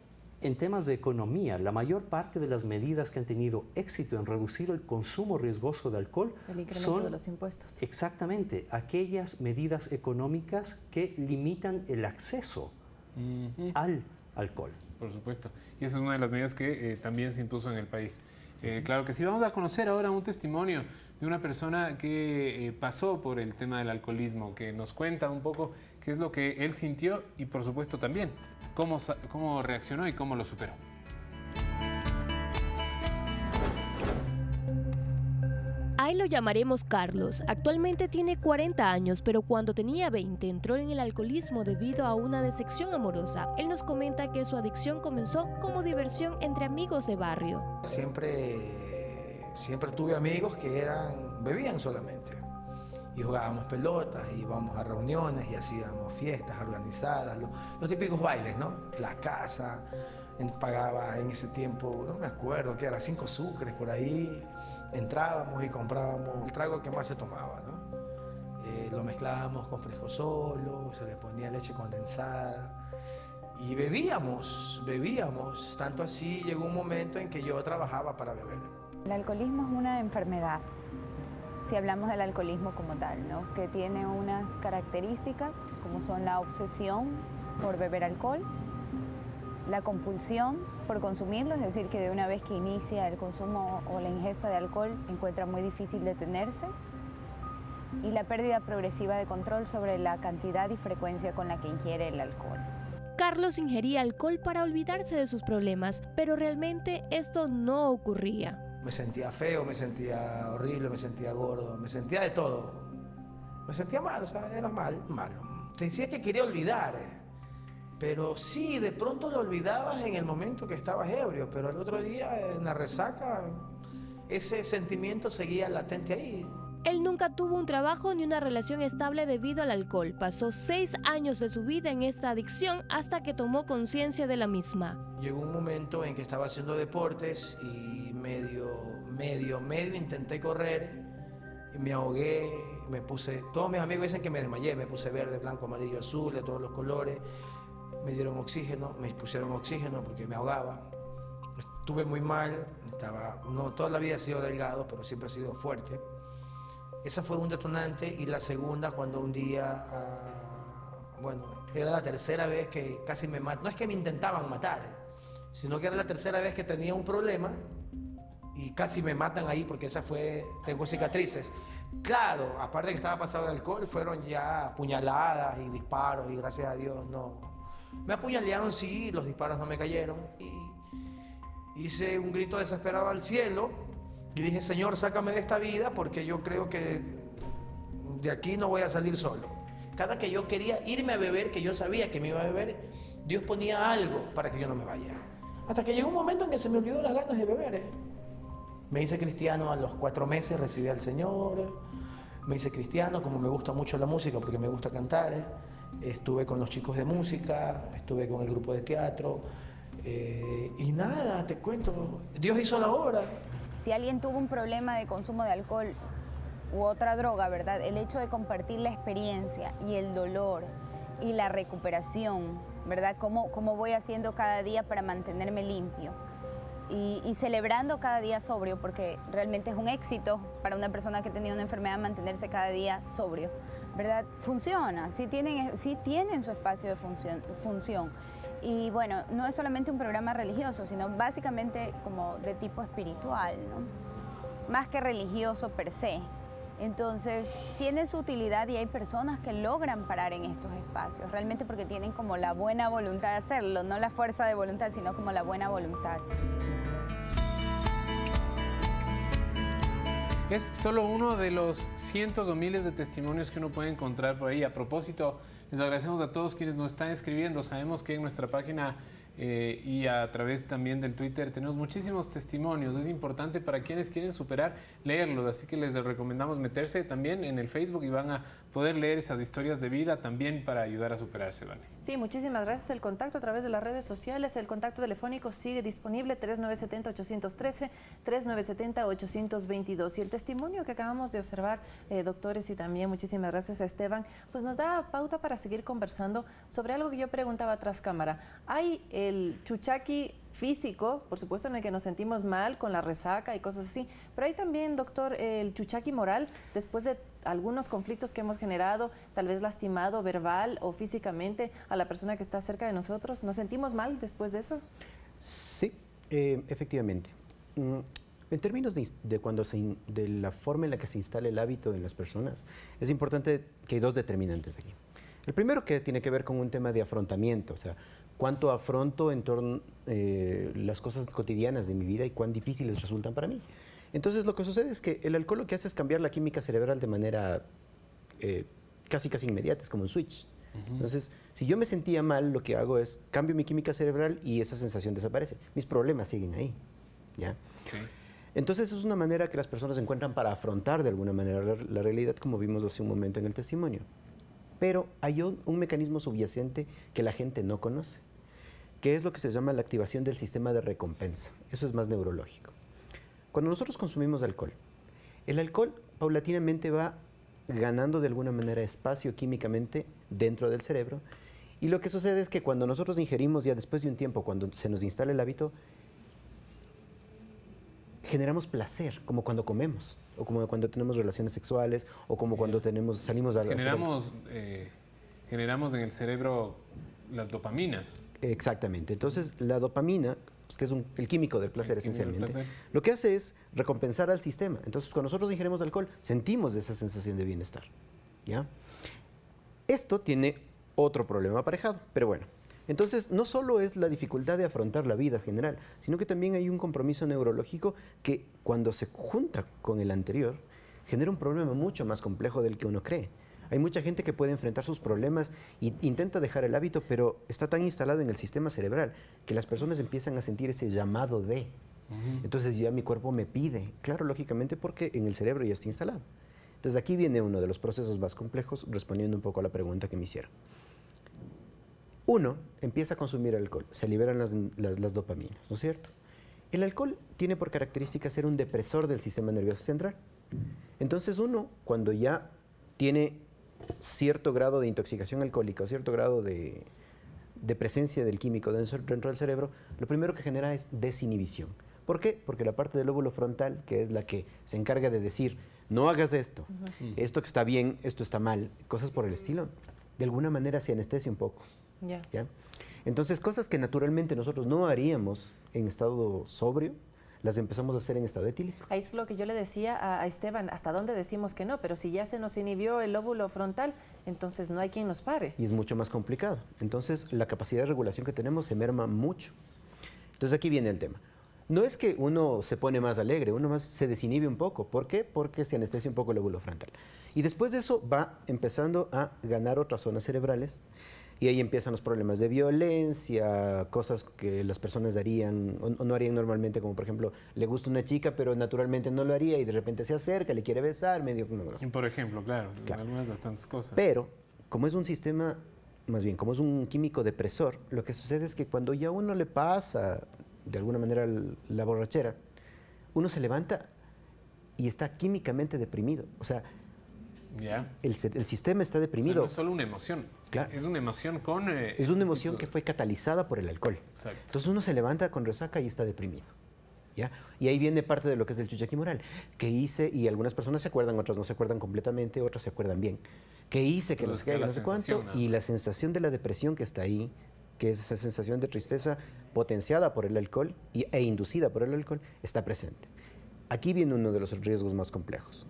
Speaker 9: en temas de economía, la mayor parte de las medidas que han tenido éxito en reducir el consumo riesgoso de alcohol
Speaker 6: el incremento de los impuestos.
Speaker 9: Exactamente, aquellas medidas económicas que limitan el acceso al alcohol.
Speaker 1: Por supuesto. Y esa es una de las medidas que también se impuso en el país. Claro que sí. Vamos a conocer ahora un testimonio de una persona que pasó por el tema del alcoholismo, que nos cuenta un poco qué es lo que él sintió y por supuesto también cómo reaccionó y cómo lo superó.
Speaker 15: A él lo llamaremos Carlos. Actualmente tiene 40 años, pero cuando tenía 20 entró en el alcoholismo debido a una decepción amorosa. Él nos comenta que su adicción comenzó como diversión entre amigos de barrio.
Speaker 16: Siempre tuve amigos que bebían solamente. Y jugábamos pelotas, íbamos a reuniones y hacíamos fiestas organizadas, los típicos bailes, ¿no? La casa, pagaba en ese tiempo, no me acuerdo, que era 5 sucres por ahí. Entrábamos y comprábamos el trago que más se tomaba, ¿no? Lo mezclábamos con fresco solo, se le ponía leche condensada y bebíamos, tanto así llegó un momento en que yo trabajaba para beber.
Speaker 5: El alcoholismo es una enfermedad, si hablamos del alcoholismo como tal, ¿no? Que tiene unas características como son la obsesión por beber alcohol, la compulsión por consumirlo, es decir, que de una vez que inicia el consumo o la ingesta de alcohol encuentra muy difícil detenerse, y la pérdida progresiva de control sobre la cantidad y frecuencia con la que ingiere el alcohol.
Speaker 15: Carlos ingería alcohol para olvidarse de sus problemas, pero realmente esto no ocurría.
Speaker 16: Me sentía feo, me sentía horrible, me sentía gordo, me sentía de todo. Me sentía mal, o sea, era malo. Te decía que quería olvidar, pero sí, de pronto lo olvidabas en el momento que estabas ebrio, pero el otro día en la resaca ese sentimiento seguía latente ahí.
Speaker 15: Él nunca tuvo un trabajo ni una relación estable debido al alcohol. Pasó 6 años de su vida en esta adicción hasta que tomó conciencia de la misma.
Speaker 16: Llegó un momento en que estaba haciendo deportes y medio intenté correr y me ahogué, todos mis amigos dicen que me desmayé, me puse verde, blanco, amarillo, azul, de todos los colores. Me dieron oxígeno, me pusieron oxígeno porque me ahogaba. Estuve muy mal, toda la vida he sido delgado, pero siempre he sido fuerte. Esa fue un detonante, y la segunda cuando un día, era la tercera vez que casi me mataron. No es que me intentaban matar, sino que era la tercera vez que tenía un problema y casi me matan ahí porque tengo cicatrices. Claro, aparte de que estaba pasado de alcohol, fueron ya puñaladas y disparos y gracias a Dios no. Me apuñalearon, sí, los disparos no me cayeron. Y hice un grito desesperado al cielo y dije, Señor, sácame de esta vida porque yo creo que de aquí no voy a salir solo. Cada que yo quería irme a beber, que yo sabía que me iba a beber, Dios ponía algo para que yo no me vaya. Hasta que llegó un momento en que se me olvidó las ganas de beber. Me hice cristiano a los 4 meses, recibí al Señor. Me hice cristiano, como me gusta mucho la música, porque me gusta cantar. Estuve con los chicos de música, estuve con el grupo de teatro. Y nada, te cuento, Dios hizo la obra.
Speaker 5: Si alguien tuvo un problema de consumo de alcohol u otra droga, ¿verdad? El hecho de compartir la experiencia y el dolor y la recuperación ¿verdad? ¿Cómo voy haciendo cada día para mantenerme limpio? Y celebrando cada día sobrio, porque realmente es un éxito para una persona que ha tenido una enfermedad mantenerse cada día sobrio, ¿verdad? Funciona, sí tienen su espacio de función. Y bueno, no es solamente un programa religioso, sino básicamente como de tipo espiritual, ¿no? Más que religioso per se. Entonces, tiene su utilidad y hay personas que logran parar en estos espacios, realmente porque tienen como la buena voluntad de hacerlo, no la fuerza de voluntad, sino como la buena voluntad.
Speaker 1: Es solo uno de los cientos o miles de testimonios que uno puede encontrar por ahí. A propósito, les agradecemos a todos quienes nos están escribiendo. Sabemos que en nuestra página y a través también del Twitter tenemos muchísimos testimonios. Es importante para quienes quieren superar leerlos, así que les recomendamos meterse también en el Facebook y van a poder leer esas historias de vida también para ayudar a superarse, ¿vale?
Speaker 6: Sí, muchísimas gracias. El contacto a través de las redes sociales, el contacto telefónico sigue disponible, 3970-813, 3970-822. Y el testimonio que acabamos de observar, doctores, y también muchísimas gracias a Esteban, pues nos da pauta para seguir conversando sobre algo que yo preguntaba tras cámara. Hay el chuchaqui físico, por supuesto, en el que nos sentimos mal con la resaca y cosas así, pero hay también, doctor, el chuchaqui moral, después de algunos conflictos que hemos generado, tal vez lastimado verbal o físicamente a la persona que está cerca de nosotros. ¿Nos sentimos mal después de eso?
Speaker 10: Sí, efectivamente. En términos de la forma en la que se instala el hábito en las personas, es importante que hay dos determinantes aquí. El primero, que tiene que ver con un tema de afrontamiento, o sea, cuánto afronto en torno las cosas cotidianas de mi vida y cuán difíciles resultan para mí. Entonces, lo que sucede es que el alcohol lo que hace es cambiar la química cerebral de manera casi inmediata, es como un switch. Entonces, si yo me sentía mal, lo que hago es cambio mi química cerebral y esa sensación desaparece. Mis problemas siguen ahí, ¿ya? Okay. Entonces, es una manera que las personas encuentran para afrontar de alguna manera la realidad, como vimos hace un momento en el testimonio. Pero hay un mecanismo subyacente que la gente no conoce, que es lo que se llama la activación del sistema de recompensa. Eso es más neurológico. Cuando nosotros consumimos alcohol, el alcohol paulatinamente va ganando de alguna manera espacio químicamente dentro del cerebro, y lo que sucede es que cuando nosotros ingerimos, ya después de un tiempo, cuando se nos instala el hábito, generamos placer, como cuando comemos, o como cuando tenemos relaciones sexuales, o como cuando salimos a la
Speaker 1: generamos en el cerebro las dopaminas.
Speaker 10: Exactamente. Entonces, la dopamina, pues, que es el químico del placer esencialmente, lo que hace es recompensar al sistema. Entonces, cuando nosotros ingerimos alcohol, sentimos esa sensación de bienestar, ¿ya? Esto tiene otro problema aparejado, pero bueno. Entonces, no solo es la dificultad de afrontar la vida general, sino que también hay un compromiso neurológico que, cuando se junta con el anterior, genera un problema mucho más complejo del que uno cree. Hay mucha gente que puede enfrentar sus problemas e intenta dejar el hábito, pero está tan instalado en el sistema cerebral que las personas empiezan a sentir ese llamado de. Entonces, ya mi cuerpo me pide. Claro, lógicamente, porque en el cerebro ya está instalado. Entonces, aquí viene uno de los procesos más complejos, respondiendo un poco a la pregunta que me hicieron. Uno empieza a consumir alcohol, se liberan las dopaminas, ¿no es cierto? El alcohol tiene por característica ser un depresor del sistema nervioso central. Entonces, uno, cuando ya tiene cierto grado de intoxicación alcohólica o cierto grado de presencia del químico dentro del cerebro, lo primero que genera es desinhibición. ¿Por qué? Porque la parte del lóbulo frontal, que es la que se encarga de decir, no hagas esto, esto que está bien, esto está mal, cosas por el estilo, de alguna manera se anestesia un poco. ¿Ya? Entonces, cosas que naturalmente nosotros no haríamos en estado sobrio, las empezamos a hacer en estado etílico.
Speaker 6: Ahí es lo que yo le decía a Esteban, hasta dónde decimos que no, pero si ya se nos inhibió el lóbulo frontal, entonces no hay quien nos pare.
Speaker 10: Y es mucho más complicado. Entonces, la capacidad de regulación que tenemos se merma mucho. Entonces, aquí viene el tema. No es que uno se pone más alegre, uno más se desinhibe un poco. ¿Por qué? Porque se anestesia un poco el lóbulo frontal. Y después de eso va empezando a ganar otras zonas cerebrales. Y ahí empiezan los problemas de violencia, cosas que las personas harían o no harían normalmente, como por ejemplo, le gusta una chica, pero naturalmente no lo haría y de repente se acerca, le quiere besar, medio como así.
Speaker 1: Por ejemplo, claro, algunas bastantes cosas.
Speaker 10: Pero, como es un sistema, más bien, como es un químico depresor, lo que sucede es que cuando ya uno le pasa, de alguna manera, la borrachera, uno se levanta y está químicamente deprimido. O sea, el sistema está deprimido.
Speaker 1: O sea, no es solo una emoción.
Speaker 10: Claro.
Speaker 1: Es una emoción con...
Speaker 10: es una emoción que fue catalizada por el alcohol.
Speaker 1: Exacto.
Speaker 10: Entonces uno se levanta con resaca y está deprimido. ¿Ya? Y ahí viene parte de lo que es el chuchaqui moral. Que hice, y algunas personas se acuerdan, otras no se acuerdan completamente, otras se acuerdan bien. Que hice, que no sé qué, no sé cuánto, y la sensación de la depresión que está ahí, que es esa sensación de tristeza potenciada por el alcohol e inducida por el alcohol, está presente. Aquí viene uno de los riesgos más complejos.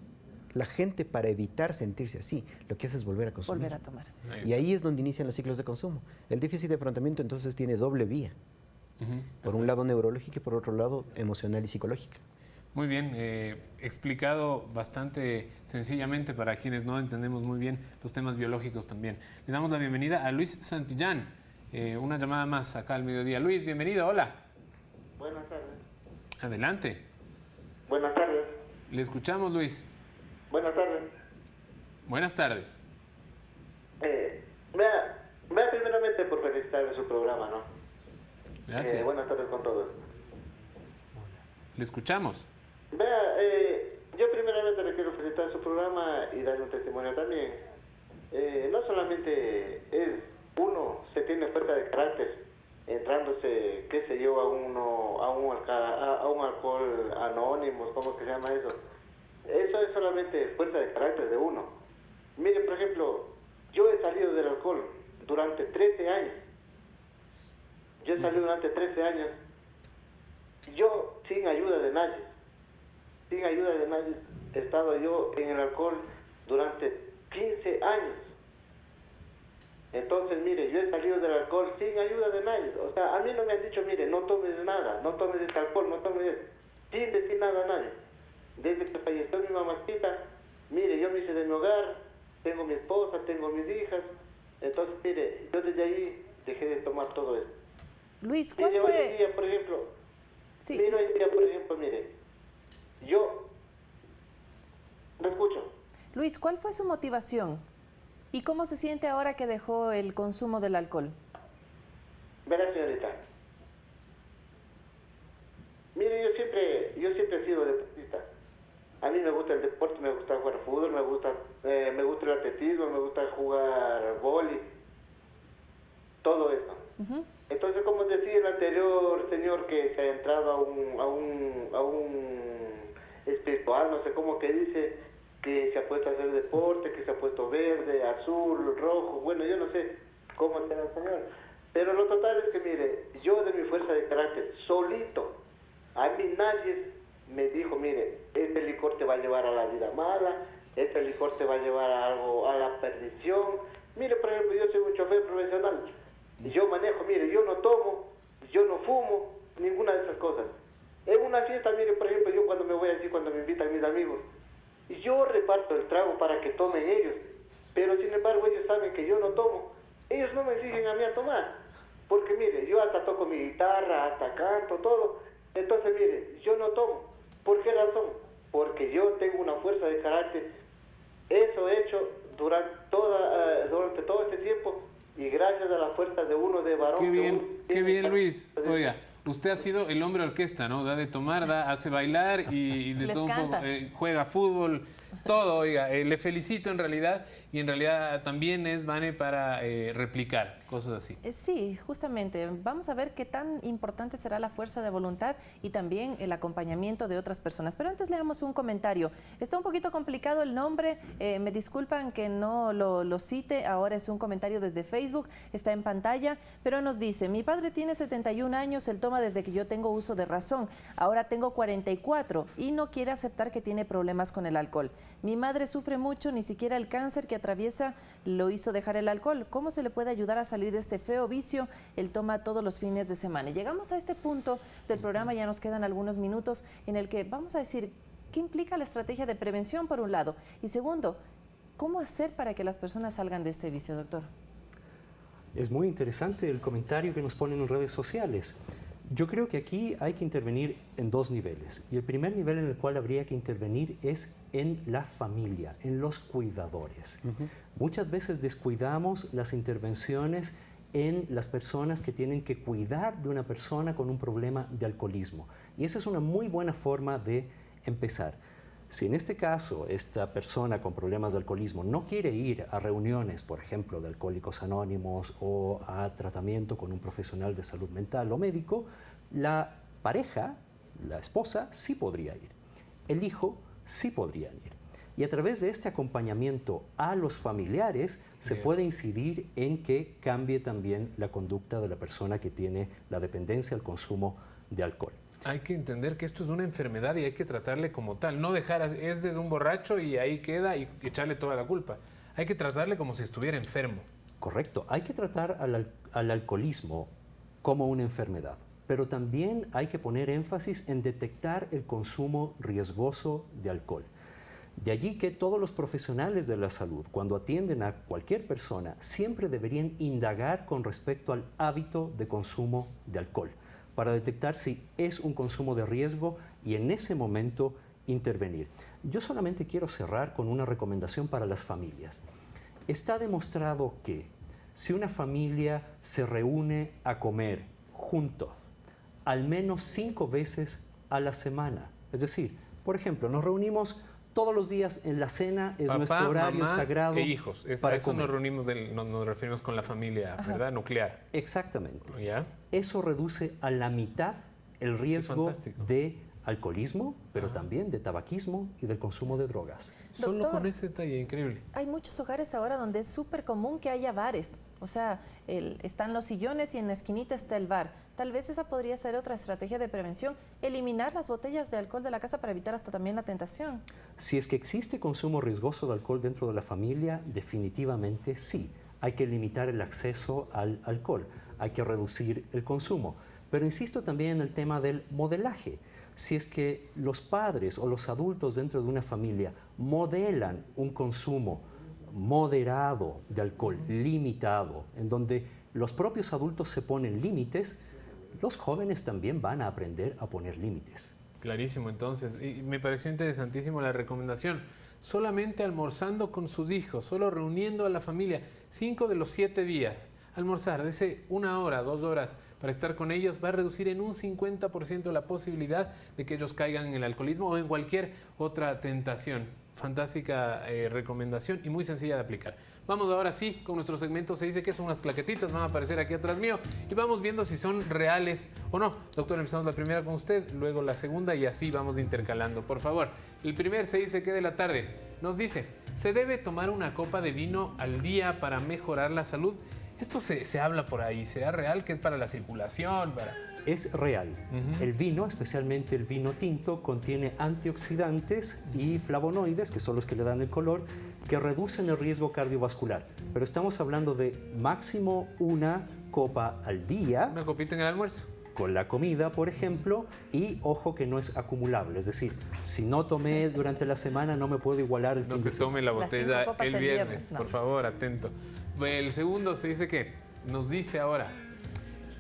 Speaker 10: La gente, para evitar sentirse así, lo que hace es volver a consumir.
Speaker 6: Volver a tomar.
Speaker 10: Y ahí es donde inician los ciclos de consumo. El déficit de afrontamiento entonces tiene doble vía. Por un lado neurológica y por otro lado emocional y psicológica.
Speaker 1: Muy bien, explicado bastante sencillamente para quienes no entendemos muy bien los temas biológicos también. Le damos la bienvenida a Luis Santillán. Una llamada más acá al mediodía. Luis, bienvenido, hola.
Speaker 17: Buenas tardes.
Speaker 1: Adelante.
Speaker 17: Buenas tardes.
Speaker 1: Le escuchamos, Luis.
Speaker 17: Buenas tardes.
Speaker 1: Buenas tardes.
Speaker 17: Vea primeramente por felicitarme su programa, ¿no?
Speaker 1: Gracias.
Speaker 17: Buenas tardes con todos.
Speaker 1: Le escuchamos.
Speaker 17: Vea, yo primeramente le quiero felicitar su programa y darle un testimonio también. No solamente es uno se tiene fuerza de carácter entrándose, qué sé yo, a un alcohol anónimo, ¿cómo que se llama eso? Eso es solamente fuerza de carácter de uno. Mire, por ejemplo, yo he salido del alcohol durante 13 años. Yo he salido durante 13 años. Yo, sin ayuda de nadie, he estado yo en el alcohol durante 15 años. Entonces, mire, yo he salido del alcohol sin ayuda de nadie. O sea, a mí no me han dicho, mire, no tomes nada, no tomes este alcohol, no tomes eso, sin decir nada a nadie. Desde que falleció mi mamacita, mire, yo me hice de mi hogar, tengo mi esposa, tengo mis hijas. Entonces, mire, yo desde ahí dejé de tomar todo eso.
Speaker 6: Luis, ¿cuál
Speaker 17: mire,
Speaker 6: fue?
Speaker 17: Hoy en día, por ejemplo, mire, yo... ¿Me escucho?
Speaker 6: Luis, ¿cuál fue su motivación? ¿Y cómo se siente ahora que dejó el consumo del alcohol?
Speaker 17: Verá, señorita. Mire, yo siempre he sido deportista. A mí me gusta el deporte, me gusta jugar fútbol, me gusta el atletismo, me gusta jugar vóley, todo eso. Entonces, como decía el anterior señor que se ha entrado a un espiritual, no sé cómo que dice, que se ha puesto a hacer deporte, que se ha puesto verde, azul, rojo, bueno, yo no sé cómo será el señor. Pero lo total es que, mire, yo de mi fuerza de carácter, solito, a mí nadie me dijo, mire, este licor te va a llevar a la vida mala, este licor te va a llevar a algo, a la perdición. Mire, por ejemplo, yo soy un chofer profesional, yo manejo, mire, yo no tomo, yo no fumo, ninguna de esas cosas. En una fiesta, mire, por ejemplo, yo cuando me voy así, cuando me invitan mis amigos, yo reparto el trago para que tomen ellos, pero sin embargo ellos saben que yo no tomo. Ellos no me exigen a mí a tomar, porque mire, yo hasta toco mi guitarra, hasta canto, todo. Entonces mire, yo no tomo. ¿Por qué razón? Porque yo tengo una fuerza de carácter. Eso he hecho durante todo este tiempo y gracias a la fuerza de uno de varón.
Speaker 1: Qué bien, Luis. Oiga, usted ha sido el hombre orquesta, ¿no? Da de tomar, hace bailar y de todo un poco, juega fútbol, todo, oiga. Le felicito en realidad y en realidad también es Vane para replicar cosas así.
Speaker 6: Sí, justamente. Vamos a ver qué tan importante será la fuerza de voluntad y también el acompañamiento de otras personas. Pero antes leamos un comentario. Está un poquito complicado el nombre, me disculpan que no lo cite, ahora es un comentario desde Facebook, está en pantalla, pero nos dice, mi padre tiene 71 años, él toma desde que yo tengo uso de razón, ahora tengo 44 y no quiere aceptar que tiene problemas con el alcohol. Mi madre sufre mucho, ni siquiera el cáncer que atraviesa lo hizo dejar el alcohol. ¿Cómo se le puede ayudar a salir de este feo vicio? Él toma todos los fines de semana. Llegamos a este punto del programa, ya nos quedan algunos minutos en el que vamos a decir qué implica la estrategia de prevención por un lado y segundo, ¿cómo hacer para que las personas salgan de este vicio, doctor?
Speaker 9: Es muy interesante el comentario que nos ponen en redes sociales. Yo creo que aquí hay que intervenir en dos niveles. Y el primer nivel en el cual habría que intervenir es en la familia, en los cuidadores. Muchas veces descuidamos las intervenciones en las personas que tienen que cuidar de una persona con un problema de alcoholismo. Y esa es una muy buena forma de empezar. Si en este caso esta persona con problemas de alcoholismo no quiere ir a reuniones, por ejemplo, de Alcohólicos Anónimos o a tratamiento con un profesional de salud mental o médico, la pareja, la esposa, sí podría ir. El hijo sí podría ir. Y a través de este acompañamiento a los familiares se puede incidir en que cambie también la conducta de la persona que tiene la dependencia al consumo de alcohol.
Speaker 1: Hay que entender que esto es una enfermedad y hay que tratarle como tal. No dejar, es desde un borracho y ahí queda y echarle toda la culpa. Hay que tratarle como si estuviera enfermo.
Speaker 9: Correcto. Hay que tratar al alcoholismo como una enfermedad. Pero también hay que poner énfasis en detectar el consumo riesgoso de alcohol. De allí que todos los profesionales de la salud, cuando atienden a cualquier persona, siempre deberían indagar con respecto al hábito de consumo de alcohol, para detectar si es un consumo de riesgo y en ese momento intervenir. Yo solamente quiero cerrar con una recomendación para las familias. Está demostrado que si una familia se reúne a comer juntos, al menos 5 veces a la semana, es decir, por ejemplo, nos reunimos todos los días en la cena, es
Speaker 1: Papá,
Speaker 9: nuestro horario
Speaker 1: mamá
Speaker 9: sagrado.
Speaker 1: E hijos.
Speaker 9: Para
Speaker 1: eso nos referimos con la familia, ¿verdad? Nuclear.
Speaker 9: Exactamente.
Speaker 1: ¿Ya?
Speaker 9: Eso reduce a la mitad el riesgo de alcoholismo, pero también de tabaquismo y del consumo de drogas.
Speaker 1: Solo
Speaker 6: Doctor,
Speaker 1: con ese detalle, increíble.
Speaker 6: Hay muchos hogares ahora donde es súper común que haya bares. O sea, están los sillones y en la esquinita está el bar. Tal vez esa podría ser otra estrategia de prevención, eliminar las botellas de alcohol de la casa para evitar hasta también la tentación.
Speaker 9: Si es que existe consumo riesgoso de alcohol dentro de la familia, definitivamente sí. Hay que limitar el acceso al alcohol, hay que reducir el consumo. Pero insisto también en el tema del modelaje. Si es que los padres o los adultos dentro de una familia modelan un consumo moderado de alcohol, limitado, en donde los propios adultos se ponen límites, los jóvenes también van a aprender a poner límites.
Speaker 1: Clarísimo, entonces. Y me pareció interesantísimo la recomendación. Solamente almorzando con sus hijos, solo reuniendo a la familia, 5 de los 7 días. Almorzar, de 1 hora, 2 horas para estar con ellos, va a reducir en un 50% la posibilidad de que ellos caigan en el alcoholismo o en cualquier otra tentación. Fantástica recomendación y muy sencilla de aplicar. Vamos ahora sí con nuestro segmento. Se dice que son unas claquetitas, van a aparecer aquí atrás mío y vamos viendo si son reales o no. Doctor, empezamos la primera con usted, luego la segunda y así vamos intercalando. Por favor, el primer se dice que de la tarde nos dice: ¿se debe tomar una copa de vino al día para mejorar la salud? Esto se habla por ahí. ¿Será real que es para la circulación?
Speaker 9: Es real. El vino, especialmente el vino tinto, contiene antioxidantes y flavonoides, que son los que le dan el color, que reducen el riesgo cardiovascular. Pero estamos hablando de máximo una copa al día.
Speaker 1: ¿Una copita en el almuerzo?
Speaker 9: Con la comida, por ejemplo, y ojo que no es acumulable. Es decir, si no tomé durante la semana, no me puedo igualar el fin de semana.
Speaker 1: No se tome la botella el viernes,
Speaker 6: no.
Speaker 1: Por favor, atento. El segundo se dice que, nos dice ahora,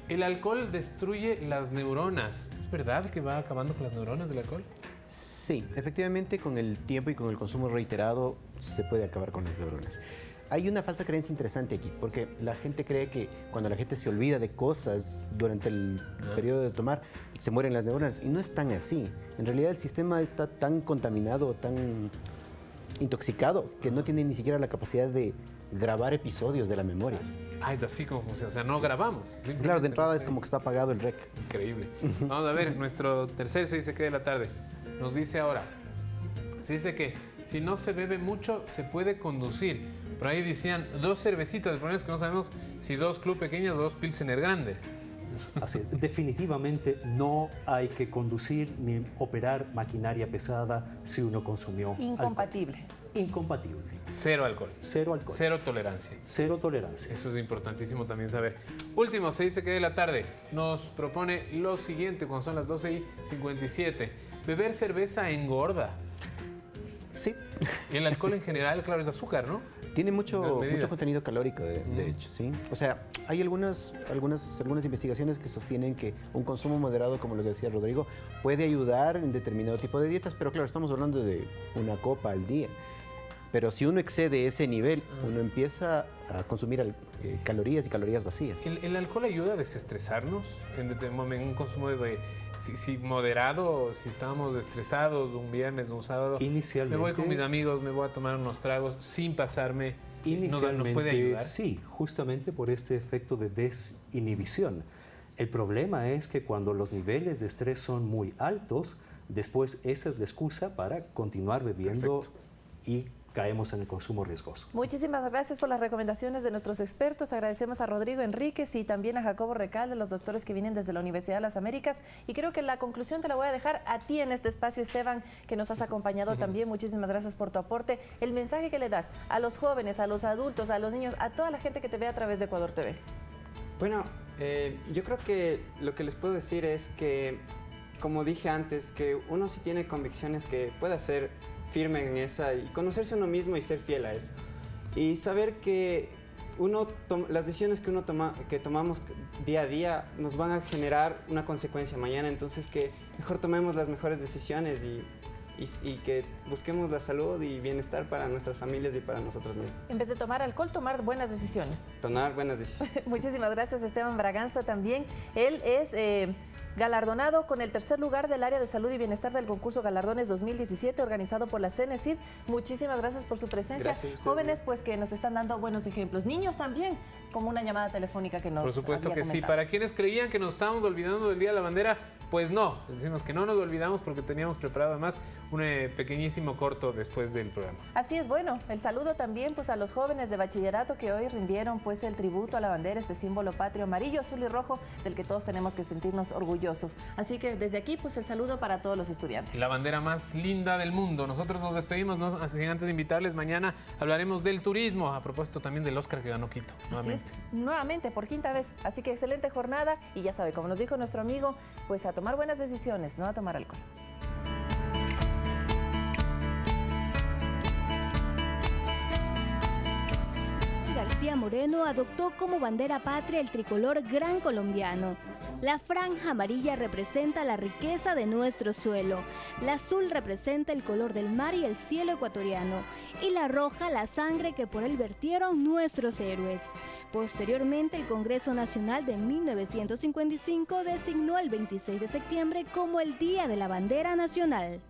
Speaker 1: el alcohol destruye las neuronas. ¿Es verdad que va acabando con las neuronas del alcohol?
Speaker 10: Sí, efectivamente con el tiempo y con el consumo reiterado se puede acabar con las neuronas. Hay una falsa creencia interesante aquí, porque la gente cree que cuando la gente se olvida de cosas durante el periodo de tomar, se mueren las neuronas, y no es tan así. En realidad el sistema está tan contaminado, tan intoxicado, que no tiene ni siquiera la capacidad de grabar episodios de la memoria.
Speaker 1: Ah, es así como funciona, o sea, no grabamos.
Speaker 10: Claro, de entrada es como que está apagado el rec.
Speaker 1: Increíble. Vamos a ver, nuestro tercer se dice que de la tarde nos dice ahora, se dice que si no se bebe mucho se puede conducir. Por ahí decían 2 cervecitas, el problema es que no sabemos si 2 club pequeñas o 2 pilsener grande.
Speaker 9: Así, definitivamente no hay que conducir ni operar maquinaria pesada si uno consumió
Speaker 6: Incompatible.
Speaker 9: alcohol. Incompatible.
Speaker 1: Cero alcohol.
Speaker 9: Cero alcohol.
Speaker 1: Cero tolerancia.
Speaker 9: Cero tolerancia.
Speaker 1: Eso es importantísimo también saber. Último, se dice que de la tarde nos propone lo siguiente, cuando son las 12:57. Beber cerveza engorda.
Speaker 10: Sí.
Speaker 1: Y el alcohol en general, claro, es azúcar, ¿no?
Speaker 10: Tiene mucho contenido calórico, de hecho, ¿sí? O sea, hay algunas investigaciones que sostienen que un consumo moderado, como lo que decía Rodrigo, puede ayudar en determinado tipo de dietas, pero claro, estamos hablando de una copa al día. Pero si uno excede ese nivel, uno empieza a consumir calorías y calorías vacías.
Speaker 1: ¿El alcohol ayuda a desestresarnos en un consumo de si moderado, si estábamos estresados un viernes, un sábado?
Speaker 9: Inicialmente,
Speaker 1: me voy con mis amigos, me voy a tomar unos tragos sin pasarme.
Speaker 9: Inicialmente,
Speaker 1: ¿Nos puede ayudar?
Speaker 9: Sí, justamente por este efecto de desinhibición. El problema es que cuando los niveles de estrés son muy altos, después esa es la excusa para continuar bebiendo. Perfecto. Y caemos en el consumo riesgoso.
Speaker 6: Muchísimas gracias por las recomendaciones de nuestros expertos. Agradecemos a Rodrigo Enríquez y también a Jacobo Recalde, los doctores que vienen desde la Universidad de las Américas. Y creo que la conclusión te la voy a dejar a ti en este espacio, Esteban, que nos has acompañado también. Muchísimas gracias por tu aporte. El mensaje que le das a los jóvenes, a los adultos, a los niños, a toda la gente que te ve a través de Ecuador TV.
Speaker 14: Bueno, yo creo que lo que les puedo decir es que, como dije antes, que uno sí tiene convicciones que pueda ser firme en esa y conocerse a uno mismo y ser fiel a eso. Y saber que las decisiones que tomamos día a día nos van a generar una consecuencia mañana, entonces que mejor tomemos las mejores decisiones y que busquemos la salud y bienestar para nuestras familias y para nosotros mismos.
Speaker 6: En vez de tomar alcohol, tomar buenas decisiones.
Speaker 14: Tomar buenas decisiones.
Speaker 6: Muchísimas gracias, Esteban Braganza también. Él es galardonado con el tercer lugar del área de salud y bienestar del concurso Galardones 2017 organizado por la CENESID. Muchísimas gracias por su presencia.
Speaker 14: Gracias,
Speaker 6: jóvenes pues que nos están dando buenos ejemplos. Niños también, como una llamada telefónica que nos
Speaker 1: Por supuesto que
Speaker 6: comentado.
Speaker 1: sí. Para quienes creían que nos estábamos olvidando del Día de la Bandera, pues no. Les decimos que no nos olvidamos porque teníamos preparado además un pequeñísimo corto después del programa.
Speaker 6: Así es, bueno, el saludo también pues a los jóvenes de bachillerato que hoy rindieron pues el tributo a la bandera, este símbolo patrio amarillo, azul y rojo del que todos tenemos que sentirnos orgullosos. Así que desde aquí pues el saludo para todos los estudiantes.
Speaker 1: La bandera más linda del mundo. Nosotros nos despedimos, ¿no? Así que antes de invitarles, mañana hablaremos del turismo, a propósito también del Oscar que ganó Quito. Nuevamente.
Speaker 6: Así es, nuevamente, por quinta vez. Así que excelente jornada y ya sabe, como nos dijo nuestro amigo, pues a tomar buenas decisiones, no a tomar alcohol.
Speaker 15: García Moreno adoptó como bandera patria el tricolor gran colombiano. La franja amarilla representa la riqueza de nuestro suelo, la azul representa el color del mar y el cielo ecuatoriano, y la roja la sangre que por él vertieron nuestros héroes. Posteriormente, el Congreso Nacional de 1955 designó el 26 de septiembre como el Día de la Bandera Nacional.